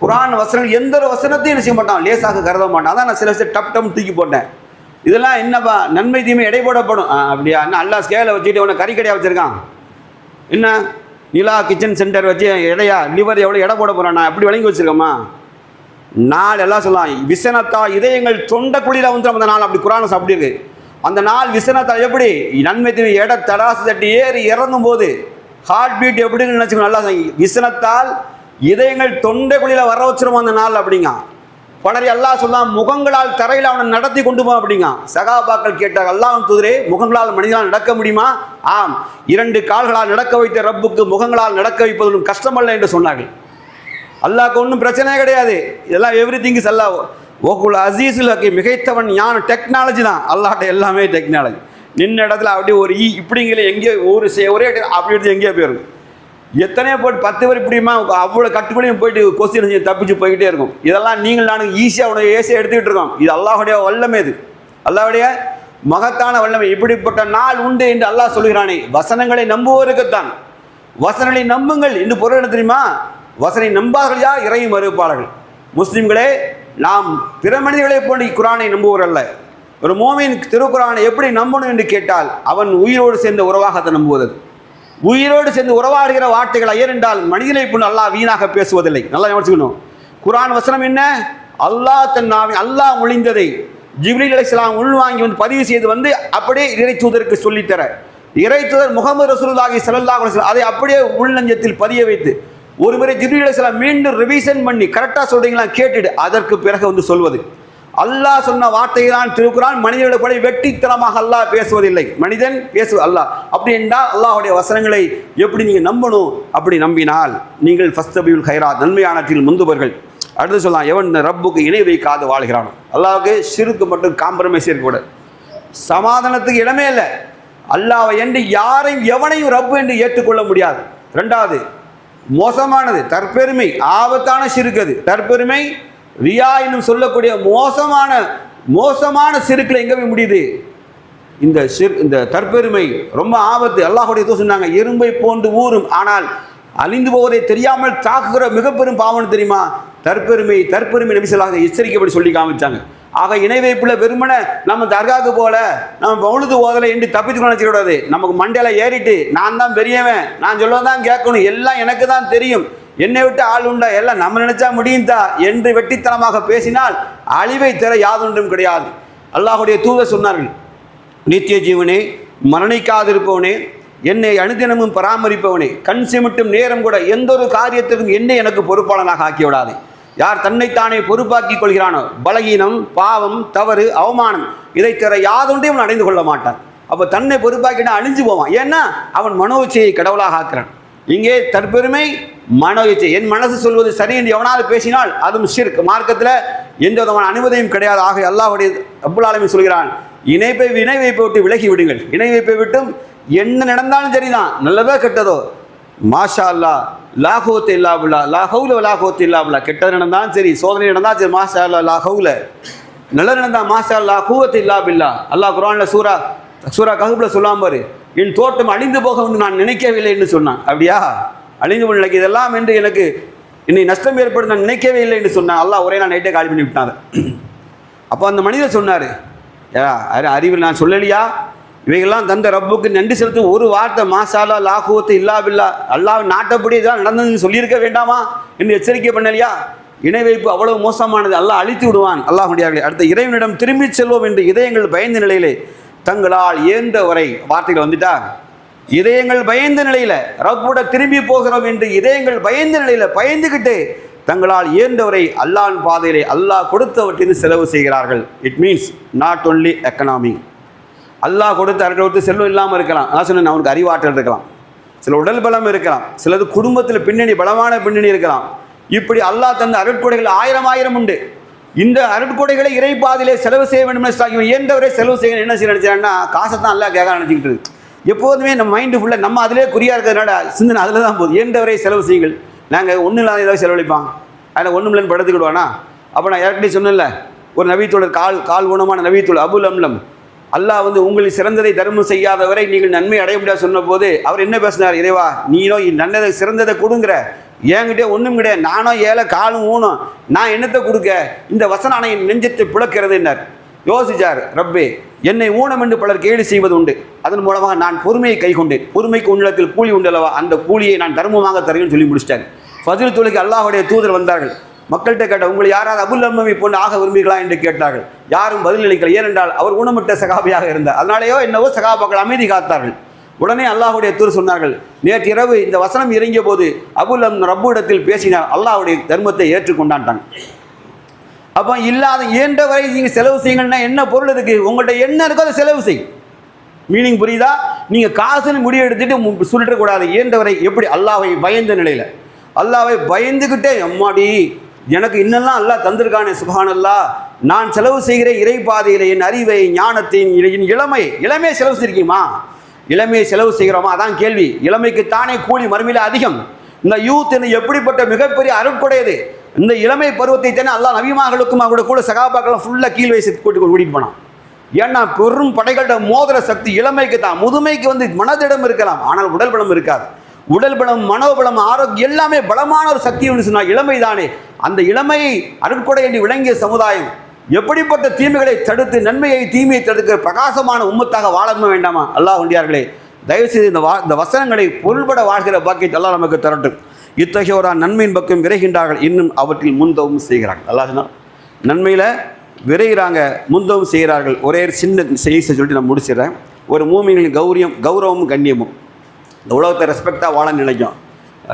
குர்ஆன் வசனங்கள் எந்த ஒரு வசனத்தையும் என்ன செய்ய மாட்டான், லேசாக கருத மாட்டான். அதான் நான் சில டப் தூக்கி போட்டேன். இதெல்லாம் என்னப்பா நன்மை தீமை எடை போடப்படும். அப்படியா? என்ன அல்லாஹ் ஸ்கேலை வச்சுட்டு உன கறிக்கடையாக வச்சுருக்கான்? என்ன நிலா கிச்சன் சென்டர் வச்சு எடையா லிவர் எவ்வளோ எடை போட போகிறான்? நான் எப்படி விளங்கி வச்சுருக்கோமா? நாள் எல்லாம் சொல்லலாம், விசனத்தா இதயங்கள் தொண்டக்குழியில் அந்த நாள் அப்படி குர்ஆன் அப்படி இருக்கு. அந்த நாள் விசனத்தா எப்படி நன்மை தீமை எடை தராசு தட்டி ஏறி இறங்கும் போது ஹார்ட் பீட் எப்படின்னு நினச்சிக்கணும். நல்லா விசனத்தால் இதயங்கள் தொண்டைக்குழியில் வர வச்சிரும் அந்த நாள் அப்படிங்க. பலரை அல்லாஹ் சொல்லலாம், முகங்களால் தரையில் அவனை நடத்தி கொண்டு போ அப்படிங்க. சகாபாக்கள் கேட்டார், அல்லாஹ்வின் தூதரே, முகங்களால் மனிதனால் நடக்க முடியுமா? ஆம், 2 கால்களால் நடக்க வைத்த ரப்புக்கு முகங்களால் நடக்க வைப்பதும் கஷ்டமல்ல என்று சொன்னார்கள். அல்லாஹ்க்கு ஒன்றும் பிரச்சனையே கிடையாது. இதெல்லாம் எவ்ரி திங் இஸ் அல்லாஹ் ஓகுல் அசீஸுல் ஹக்கீம். மிகைத்தவன் ஞான டெக்னாலஜி தான் அல்லாஹ்ட்ட, எல்லாமே டெக்னாலஜி. நின்ன இடத்துல அப்படியே ஒரு இப்படிங்கிற எங்கேயோ ஒரே அப்படி எடுத்து எங்கேயோ போயிடும். எத்தனையோ போட்டு 10 பேர் இப்படிமா அவ்வளோ கட்டுக்குள்ளையும் போயிட்டு கொஸ்டின் தப்பிச்சு போய்கிட்டே இருக்கும். இதெல்லாம் நீங்கள் நானும் ஈஸியாக உடைய ஏசியாக எடுத்துக்கிட்டு இருக்கோம். இது அல்லாஹுடைய வல்லமை, இது அல்லாஹுடைய மகத்தான வல்லமை. இப்படிப்பட்ட நாள் உண்டு என்று அல்லாஹ் சொல்கிறானே, வசனங்களை நம்புவோருக்குத்தான். வசனங்களை நம்புங்கள் என்று பொருள் என்ன தெரியுமா? வசனை நம்பார்கள் யார்? இறை மறுப்பாளர்கள். முஸ்லிம்களே, நாம் பிற மனிதர்களை போன்று குர்ஆனை நம்புவோர் அல்ல. ஒரு மோமின் திருக்குர்ஆனை எப்படி நம்பணும் என்று கேட்டால், அவன் உயிரோடு சேர்ந்த உறவாகத்தை நம்புவது. உயிரோடு சேர்ந்து உறவாடுகிற வார்த்தைகள் ஏனென்றால் மனிதனை போன்று அல்லாஹ் வீணாக பேசுவதில்லை. நல்லா யோசிக்கணும். குர்ஆன் வசனம் என்ன? அல்லாஹ் தன் அல்லாஹ் ஒளிந்ததை ஜிப்ரீல் அலைஹிஸ்ஸலாம் உள்வாங்கி பதிவு செய்து அப்படியே இறை தூதருக்கு சொல்லித்தர, இறை தூதர் முஹம்மது ரசூலுல்லாஹி ஸல்லல்லாஹு அலைஹி வஸல்லம் அதை அப்படியே உள்நெஞ்சத்தில் பதிய வைத்து ஒருமுறை ஜிப்ரீல் அலைஹிஸ்ஸலாம் மீண்டும் ரிவிஷன் பண்ணி கரெக்டாக சொல்றீங்களா கேட்டுட்டு அதற்கு பிறகு சொல்வது. அல்லாஹ் சொன்ன வார்த்தைகளான் திருக்குர்ஆன். மனிதர்களை படி வெட்டித்தனமாக அல்லாஹ் பேசுவதில்லை, மனிதன் பேசுவது அல்லாஹ். அப்படி என்றால் அல்லாஹுடைய வசனங்களை எப்படி நீங்கள் நம்பணும்? அப்படி நம்பினால் நீங்கள் ஃபஸ்தபியுல் ஹைராத், நன்மையானத்தில் முந்துபவர்கள். அடுத்து சொல்லலாம், எவன் ரப்புக்கு இணை வைக்காது வாழ்கிறானோ. அல்லாஹ்வுக்கு ஷிர்க் மட்டும் காம்ப்ரமைஸ் இருக்கக்கூடாது. சமாதானத்துக்கு இடமே இல்லை. அல்லாஹ்வை என்று யாரையும் எவனையும் ரப்பு என்று ஏற்றுக்கொள்ள முடியாது. 2வது மோசமானது தற்பெருமை, ஆபத்தான ஷிர்க். அது தற்பெருமை, ரியா இன்னும் சொல்லக்கூடிய மோசமான சிறுக்கில் எங்கே போய் முடியுது? இந்த தற்பெருமை ரொம்ப ஆபத்து. அல்லாஹ்வுடைய தூதர் சொன்னாங்க, எறும்பை போன்று ஊறும் ஆனால் அழிந்து போவதை தெரியாமல் தாக்குகிற மிக பெரும் பாவம் தெரியுமா? தற்பெருமை நபி ஸல்லல்லாஹு அலைஹி வஸல்லம் எச்சரிக்கைப்படி சொல்லி காமிச்சாங்க. ஆக இணை வைப்புல வெறுமனை நம்ம தர்காவுக்கு போல நம்ம மௌலுது ஓதலை என்று தப்பித்துக்கணும் நினைச்சிக்கூடாது. நமக்கு மண்டையில ஏறிட்டு நான் தான் பெரியவன், நான் சொல்லதான் கேட்கணும், எல்லாம் எனக்கு தான் தெரியும், என்னை விட்டு ஆள் உண்டா, எல்லாம் நம்ம நினைச்சா முடியும்தா என்று வெட்டித்தனமாக பேசினால் அழிவை தர யாதொன்றும் கிடையாது. அல்லாஹுடைய தூதர் சொன்னார்கள், நித்திய ஜீவனே, மரணிக்காதிருப்பவனே, என்னை அனுதினமும் பராமரிப்பவனே, கண் சிமிட்டும் நேரம் கூட எந்த ஒரு காரியத்திற்கும் என்னை எனக்கு பொறுப்பாளனாக ஆக்கி விடாதே. யார் தன்னைத்தானே பொறுப்பாக்கி கொள்கிறானோ பலகீனம், பாவம், தவறு, அவமானம் இதை தர யாதொன்றையும் அடைந்து கொள்ள மாட்டான். அப்போ தன்னை பொறுப்பாக்கினா அழிஞ்சு போவான். ஏன்னா அவன் மனோ இச்சையை கடவுளாக ஆக்குறான். இங்கே தற்பெருமை, மனோ இச்சை. என் மனசு சொல்வது சரி என்று எவனாவது பேசினால் அதுவும் ஷிர்க். மார்க்கத்தில் எந்த விதமான அனுமதியும் கிடையாது. ஆக அல்லாஹ்வுடைய ரப்புல் ஆலமீன் சொல்கிறான், இணை வைப்பை விட்டு விலகி விடுங்கள். இணை வைப்பை விட்டும் என்ன நடந்தாலும் சரிதான், நல்லதோ கெட்டதோ, மாஷா அல்லா, லா குவத்த இல்லா பில்லா, லா ஹவுல வலா குவத்த இல்லா பில்லா. கெட்டது நடந்தாலும் சரி, சோதனை நடந்தாலும் சரி, மாஷா அல்லா, லா ஹவுல. நல்லது நடந்தால் மாஷா அல்லா, குவத்த இல்லா பில்லா. அல்லாஹ் குர்ஆனில் சூரா கஹ்ஃப்ல சொல்லாம பாரு, என் தோட்டம் அழிந்து போக என்று நான் நினைக்கவில்லை என்று சொன்னான். அப்படியா? அழிந்து போன இதெல்லாம் என்று எனக்கு என்னை நஷ்டம் ஏற்படுத்த நான் நினைக்கவே இல்லை என்று சொன்னான். அல்லாஹ் ஒரே நாள் நைட்டே காலி பண்ணி விட்டாங்க. அப்போ அந்த மனிதர் சொன்னார், அறிவில் நான் சொல்லலையா, இவைகள்லாம் தந்த ரப்புக்கு நன்றி செலுத்தும் ஒரு வார்த்தை மாஷா அல்லா, லா குவத்த இல்லா பில்லா, அல்லாஹ் நாட்டப்படி இதெல்லாம் நடந்ததுன்னு சொல்லியிருக்க வேண்டாமா என்று எச்சரிக்கை பண்ணலையா? இணை வைப்பு அவ்வளவு மோசமானது, அல்லாஹ் அழித்து விடுவான். அல்லாஹ் முடியார்களே. அடுத்த இறைவனிடம் திரும்பி செல்வோம் என்று இதயங்கள் பயந்த நிலையிலே தங்களால் ஏந்த வரை வார்த்தைகள் வந்துட்டா, இதயங்கள் பயந்த நிலையில ரப்புட திரும்பி போகிறோம் என்று இதயங்கள் பயந்த நிலையில பயந்துகிட்டு தங்களால் ஏந்தவரை அல்லாஹ்வின் பாதையிலே அல்லாஹ் கொடுத்தவற்றின் செலவு செய்கிறார்கள். It means not only economy. Allah கொடுத்து அருட்கொடுத்து செல்வம் இல்லாமல் இருக்கலாம். நான் சொன்னேன், அவனுக்கு அறிவாற்றல் இருக்கலாம், சில உடல் பலம் இருக்கலாம், சிலது குடும்பத்தில் பின்னணி பலமான பின்னணி இருக்கலாம். இப்படி அல்லாஹ் தந்த அருட்கொடைகள் ஆயிரம் உண்டு. இந்த அருட்கொடைகளை இறைப்பாதிலே செலவு செய்ய வேண்டும் என்று இயன்றவரை செலவு செய்ய என்ன செய்ய நினைச்சான்னா, காசை தான் அல்லாஹ் கேட்க நினச்சிக்கிட்டு இருக்கு. எப்போதுமே நம்ம மைண்டு ஃபுல்லாக நம்ம அதிலே குறியாக இருக்கிறதுனால சிந்தனை அதில் தான் போகுது. இயன்றவரை செலவு செய்யுங்கள். நாங்கள் ஒன்றும் இல்லாத ஏதாவது செலவழிப்பான், அதில் ஒன்றும் இல்லைன்னு படுத்துக்கிடுவானா? அப்போ நான் ஏற்கனவே சொன்னேன்ல, ஒரு நபித்தோழர் கால் ஊனமான நபித்தோழர் அபுல் அம்லம், அல்லாஹ் உங்களில் சிறந்ததை தர்மம் செய்யாதவரை நீங்கள் நன்மை அடைய முடியாது சொன்ன போது அவர் என்ன பேசினார்? இறைவா, நீனோ நல்லதை சிறந்ததை கொடுங்கிற, என்கிட்ட ஒன்றும் கிடையாது, நானோ ஏழை காலும் ஊனும், நான் என்னத்தை கொடுக்க? இந்த வசனம் என் நெஞ்சத்தை பிளக்கிறது என்னார். யோசிச்சார், ரப்பே, என்னை ஊனம் என்று பலர் கேலி செய்வது உண்டு, அதன் மூலமாக நான் பொறுமையை கை கொண்டேன், பொறுமைக்கு உன்னிடத்தில் கூலி உண்டல்லவா, அந்த கூலியை நான் தர்மமாக தருவேன்னு சொல்லி முடிச்சிட்டார். ஃபஜ்ர் தொழுகைக்கு அல்லாஹ்வுடைய தூதர் வந்தார்கள். மக்கள்கிட்ட கேட்ட, உங்களை யாராவது அபுல் அம்மமை போன்று ஆக விரும்புகிறீர்களா என்று கேட்டார்கள். யாரும் பதிலளிக்கல. ஏனென்றால் அவர் ஊனமிட்ட சகாபியாக இருந்தார். அதனாலேயோ என்னவோ சகாபாக்கள் அமைதி காத்தார்கள். உடனே அல்லாஹ்வுடைய தூதர் சொன்னார்கள், நேற்று இரவு இந்த வசனம் இறங்கிய போது அபுல் ரப்பு இடத்தில் பேசினார், அல்லாஹ்வுடைய தர்மத்தை ஏற்றுக்கொண்டான்ட்டாங்க. அப்போ இல்லாத இயன்ற வரை நீங்கள் செலவு செய்யுங்கன்னா என்ன பொருள் இருக்கு? உங்கள்கிட்ட என்ன இருக்கோ அதை செலவு செய்யும். மீனிங் புரியுதா? நீங்கள் காசுன்னு முடிவு எடுத்துட்டு சொல்லிடக்கூடாது. இயன்றவரை எப்படி? அல்லாஹ்வை பயந்த நிலையில், அல்லாஹ்வை பயந்துக்கிட்டே, அம்மாடி எனக்கு இன்னெல்லாம் அல்லாஹ் தந்திருக்கானே, சுப்ஹானல்லாஹ், நான் செலவு செய்கிற இறைப்பாதையில் என் அறிவை, ஞானத்தை, என் இளமையை செலவு செய்யிருக்கீமா? இளமையை செலவு செய்கிறோமா? அதான் கேள்வி. இளமைக்கு தானே கூலி மறுமையில் அதிகம். இந்த யூத் என்று எப்படிப்பட்ட மிகப்பெரிய அருட்கொடையது. இந்த இளமை பருவத்தை தானே அல்லாஹ் நபிமார்களுக்கும் அவரோட கூட சகாபாக்கெல்லாம் ஃபுல்லாக கீழ் வயசு கூட்டிட்டு போனான். ஏன்னா பெரும் படைகளோட மோதிர சக்தி இளமைக்கு தான். முதுமைக்கு மனதிடம் இருக்கலாம், ஆனால் உடல் பலம் இருக்காது. உடல் பலம், மனோபலம், ஆரோக்கியம் எல்லாமே பலமான ஒரு சக்தி என்று சொன்னால் இளமை தானே. அந்த இளமையை அருட்கொடை என்று விளங்கிய சமுதாயம் எப்படிப்பட்ட தீமைகளை தடுத்து நன்மையை தீமையை தடுக்கிற பிரகாசமான உம்மத்தாக வாழ வேண்டாமா? அல்லாஹ் ஒன்றியார்களே, தயவுசெய்து இந்த வசனங்களை பொருள்பட வாழ்கிற பாக்கியத்தை அல்லாஹ் நமக்கு தரட்டும். இத்தகையோரான் நன்மையின் பக்கம் விரைகின்றார்கள், இன்னும் அவற்றில் முந்தவும் செய்கிறார்கள். அல்லாஹ் நன்மையில் விரைகிறாங்க, முந்தவும் செய்கிறார்கள். ஒரே சின்ன செய்தி சொல்லிட்டு நான் முடிச்சிடுறேன். ஒரு மூமிகளின் கௌரவமும் கண்ணியமும் இந்த உலகத்தை ரெஸ்பெக்டாக வாழ நினைக்கும்.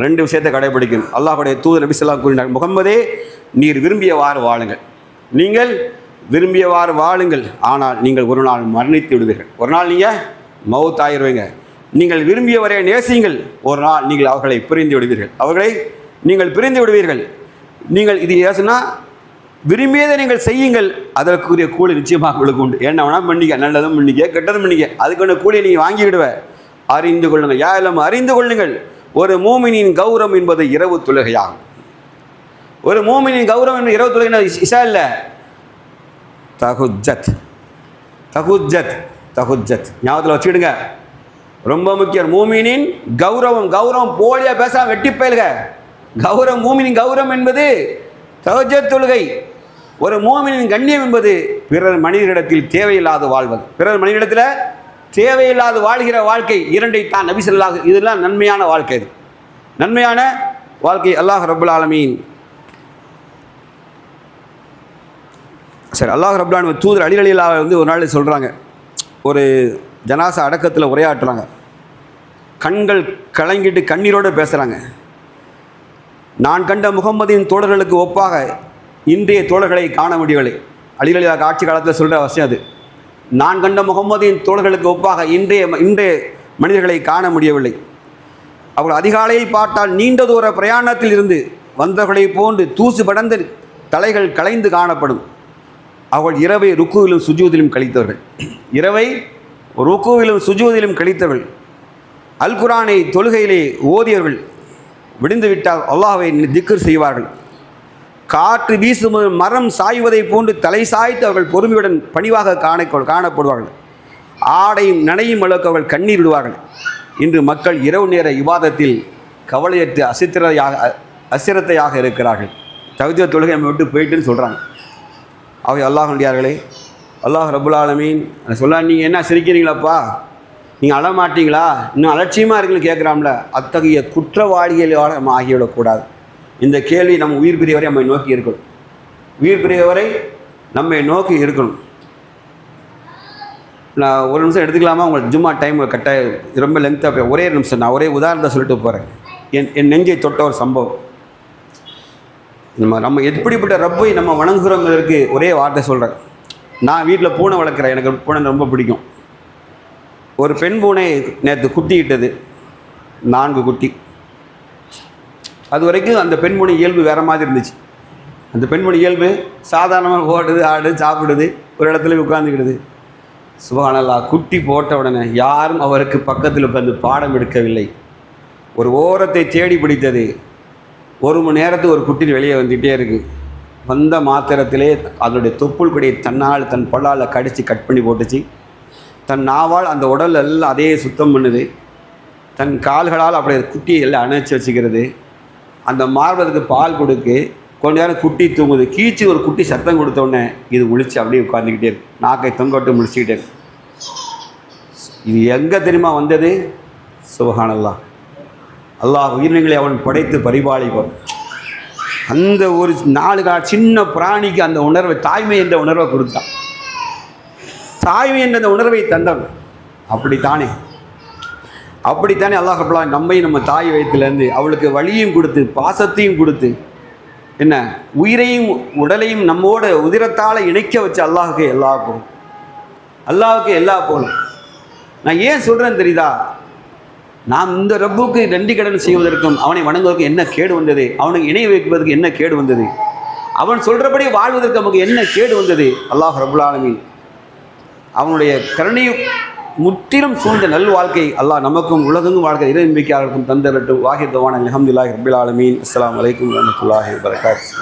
ரெண்டு விஷயத்தை கடைபிடிக்கணும். அல்லாஹ்வுடைய தூதர் நபி ஸல்லல்லாஹு அலைஹி வஸல்லம், முகம்மதே, நீர் விரும்பியவாறு வாழுங்கள், நீங்கள் விரும்பியவாறு வாழுங்கள், ஆனால் நீங்கள் ஒரு நாள் மரணித்து விடுவீர்கள். ஒரு நாள் நீங்கள் மவுத் ஆயிடுவீங்க. நீங்கள் விரும்பியவரை நேசியுங்கள், ஒரு நாள் நீங்கள் அவர்களை பிரிந்து விடுவீர்கள். அவர்களை நீங்கள் பிரிந்து விடுவீர்கள். நீங்கள் இது ஏசுனா விரும்பியதை நீங்கள் செய்யுங்கள், அதற்குரிய கூலி நிச்சயமாக உங்களுக்கு உண்டு. என்ன வேணால் பண்ணிக்க, நல்லதும் பண்ணிக்க, கெட்டதும் பண்ணிக்க, அதுக்கான கூலியை நீங்கள் வாங்கி விடுவ. அறிந்து கொள்ளுங்கள், யாரெல்லாம் அறிந்து கொள்ளுங்கள், ஒரு மூமினின் கௌரவம் என்பது இரவு தொழுகையாகும். ஒரு மூமினின் கௌரவம் என்பது இரவு தொழுகை இஷா இல்லை, தஹஜ்ஜத். தஹஜ்ஜத் தஹஜ்ஜத் ஞாபகத்தில் வச்சுக்கிடுங்க, ரொம்ப முக்கியம். மூமினின் கௌரவம் போலியா பேசாம வெட்டி பயில்க. கௌரவம், மூமினின் கௌரவம் என்பது தஹஜ்ஜத் தொழுகை. ஒரு மூமினின் கண்ணியம் என்பது பிறர் மனிதரிடத்தில் தேவையில்லாது வாழ்வது. பிறர் மனிதரிடத்தில் தேவையில்லாது வாழ்கிற வாழ்க்கை இரண்டை தான் நபி ஸல்லல்லாஹு அலைஹி வஸல்லம், இதெல்லாம் நன்மையான வாழ்க்கை. இது நன்மையான வாழ்க்கை. அல்லாஹ் ரப்புல் ஆலமீன் சரி, அல்லாஹ் ரப்பல் ஆலமீன் தூதர் அலி ரலியல்லாஹு வந்து ஒரு நாள் சொல்கிறாங்க, ஒரு ஜனாசா அடக்கத்தில் உரையாற்றுறாங்க. கண்கள் கலங்கிட்டு கண்ணீரோடு பேசுகிறாங்க. நான் கண்ட முகம்மதின் தோழர்களுக்கு ஒப்பாக இன்றைய தோழர்களை காண முடியவில்லை. அலி ரலியல்லாஹு ஆட்சி காலத்தில் சொல்கிற அவசியம் அது. நான் கண்ட முகம்மதின் தோழர்களுக்கு ஒப்பாக இன்றைய மனிதர்களை காண முடியவில்லை. அவர்கள் அதிகாலையில் பார்த்தால் நீண்ட தூர பிரயாணத்தில் இருந்து வந்தவர்களை போன்று தூசு படர்ந்த தலைகள் கலைந்து காணப்படும். அவர்கள் இரவை ருக்குவிலும் சுஜூதிலும் கழித்தவர்கள். இரவை ருக்குவிலும் சுஜூதிலும் கழித்தவர்கள். அல் குர்ஆனை தொழுகையிலே ஓதியவர்கள். விடிந்துவிட்டால் அல்லாஹ்வை திக்ர் செய்வார்கள். காற்று வீசும் மரம் சாய்வதை போன்று தலை சாய்த்து அவர்கள் பொறுமையுடன் பணிவாக காணப்படுவார்கள். ஆடையும் நனையும் அளவுக்கு அவர்கள் கண்ணீர் விடுவார்கள். இன்று மக்கள் இரவு நேர இபாதத்தில் கவலையற்று அசிரத்தையாக இருக்கிறார்கள். தஹஜ்ஜுத் தொழுகை நம்ம விட்டு போயிட்டுன்னு சொல்கிறாங்க. அவை அல்லாஹ்வுடையார்களே, அல்லாஹ் ரப்புல் ஆலமீன் சொல்ல, நீங்கள் என்ன சிரிக்கிறீங்களாப்பா, நீங்கள் அழமாட்டீங்களா, இன்னும் அலட்சியமாக இருக்குன்னு கேட்குறாம்ல. அத்தகைய குற்றவாளிகளோட நம்ம ஆகிவிடக்கூடாது. இந்த கேள்வி நம்ம உயிர் பிரியவரை நம்மை நோக்கி இருக்கணும். உயிர் பிரியவரை நம்மை நோக்கி இருக்கணும். நான் ஒரு நிமிஷம் எடுத்துக்கலாமா? உங்களுக்கு ஜும்மா டைம் கட்டாயம் ரொம்ப லென்த்தாக ஒரே நிமிஷம் நான் ஒரே உதாரணத்தை சொல்லிட்டு போகிறேன். என் நெஞ்சை தொட்ட ஒரு சம்பவம். நம்ம எப்படிப்பட்ட ரப்பை நம்ம வணங்குகிறோங்கிறதுக்கு ஒரே வார்த்தை சொல்கிறேன். நான் வீட்டில் பூனை வளர்க்குறேன். எனக்கு பூனை ரொம்ப பிடிக்கும். ஒரு பெண் பூனை நேற்று குட்டிக்கிட்டது, 4 குட்டி. அது வரைக்கும் அந்த பெண் பூனை இயல்பு வேறு மாதிரி இருந்துச்சு. அந்த பெண் பூனை இயல்பு சாதாரணமாக ஓடுது, ஆடுது, சாப்பிடுது, ஒரு இடத்துல உட்காந்துக்கிடுது. சுப்ஹானல்லாஹ், குட்டி போட்ட உடனே யாரும் அவருக்கு பக்கத்தில் உட்காந்து பாடம் எடுக்கவில்லை. ஒரு ஓரத்தை தேடி பிடித்தது. 1 மணி நேரத்துக்கு ஒரு குட்டி வெளியே வந்துகிட்டே இருக்குது. வந்த மாத்திரத்திலே அதனுடைய தொப்புள் கொடியை தன்னால் தன் பல்லால் கடித்து கட் பண்ணி போட்டுச்சு. தன் நாவால் அந்த உடல் எல்லாம் அதே சுத்தம் பண்ணுது. தன் கால்களால் அப்படியே குட்டியை எல்லாம் அணைச்சி வச்சுக்கிறது. அந்த மார்பதுக்கு பால் கொடுக்கு. கொஞ்ச நேரம் குட்டி தூங்குது. கீச்சு ஒரு குட்டி சத்தம் கொடுத்தோடனே இது முழிச்சு அப்படியே உட்காந்துக்கிட்டே இருக்கு. நாக்கை தொங்கோட்டு முழிச்சுக்கிட்டே இருக்கு. இது எங்கே தெரியுமா வந்தது? சுப்ஹானல்லாஹ், அல்லாஹ் உயிரினங்களை அவன் படைத்து பரிபாலிப்பான். அந்த ஒரு 4 சின்ன பிராணிக்கு அந்த உணர்வை, தாய்மை என்ற உணர்வை கொடுத்தான். தாய்மை என்ற அந்த உணர்வை தந்தவன். அப்படித்தானே அல்லாஹ் ரப்பல் ஆலமீன் நம்மை நம்ம தாய் வயிற்றிலேருந்து அவளுக்கு வலியும் கொடுத்து பாசத்தையும் கொடுத்து என்ன உயிரையும் உடலையும் நம்மோட உதிரத்தால் இணைக்க வச்சு அல்லாஹுக்கு எல்லா போலும். நான் ஏன் சொல்கிறேன்னு தெரியுதா? நாம் இந்த ரப்புக்கு நன்றி கடன் செய்வதற்கும் அவனை வணங்குவதற்கு என்ன கேடு வந்தது? அவனுக்கு இணை வைப்பதற்கு என்ன கேடு வந்தது? அவன் சொல்கிறபடி வாழ்வதற்கு நமக்கு என்ன கேடு வந்தது? அல்லாஹ் ரப்புல் ஆலமீன் அவனுடைய கருணை முற்றிலும் சூழ்ந்த நல் வாழ்க்கை அல்லாஹ் நமக்கும் உலகெங்கும் வாழ்க்கை இறை நம்பிக்கையாளருக்கும் தந்தரட்டும். வாஹித் தவான் அல்ஹம்துலில்லாஹி ரப்பில் ஆலமீன். அஸ்ஸலாமு அலைக்கும் வரஹ்மத்துல்லாஹி வபரகாத்துஹு.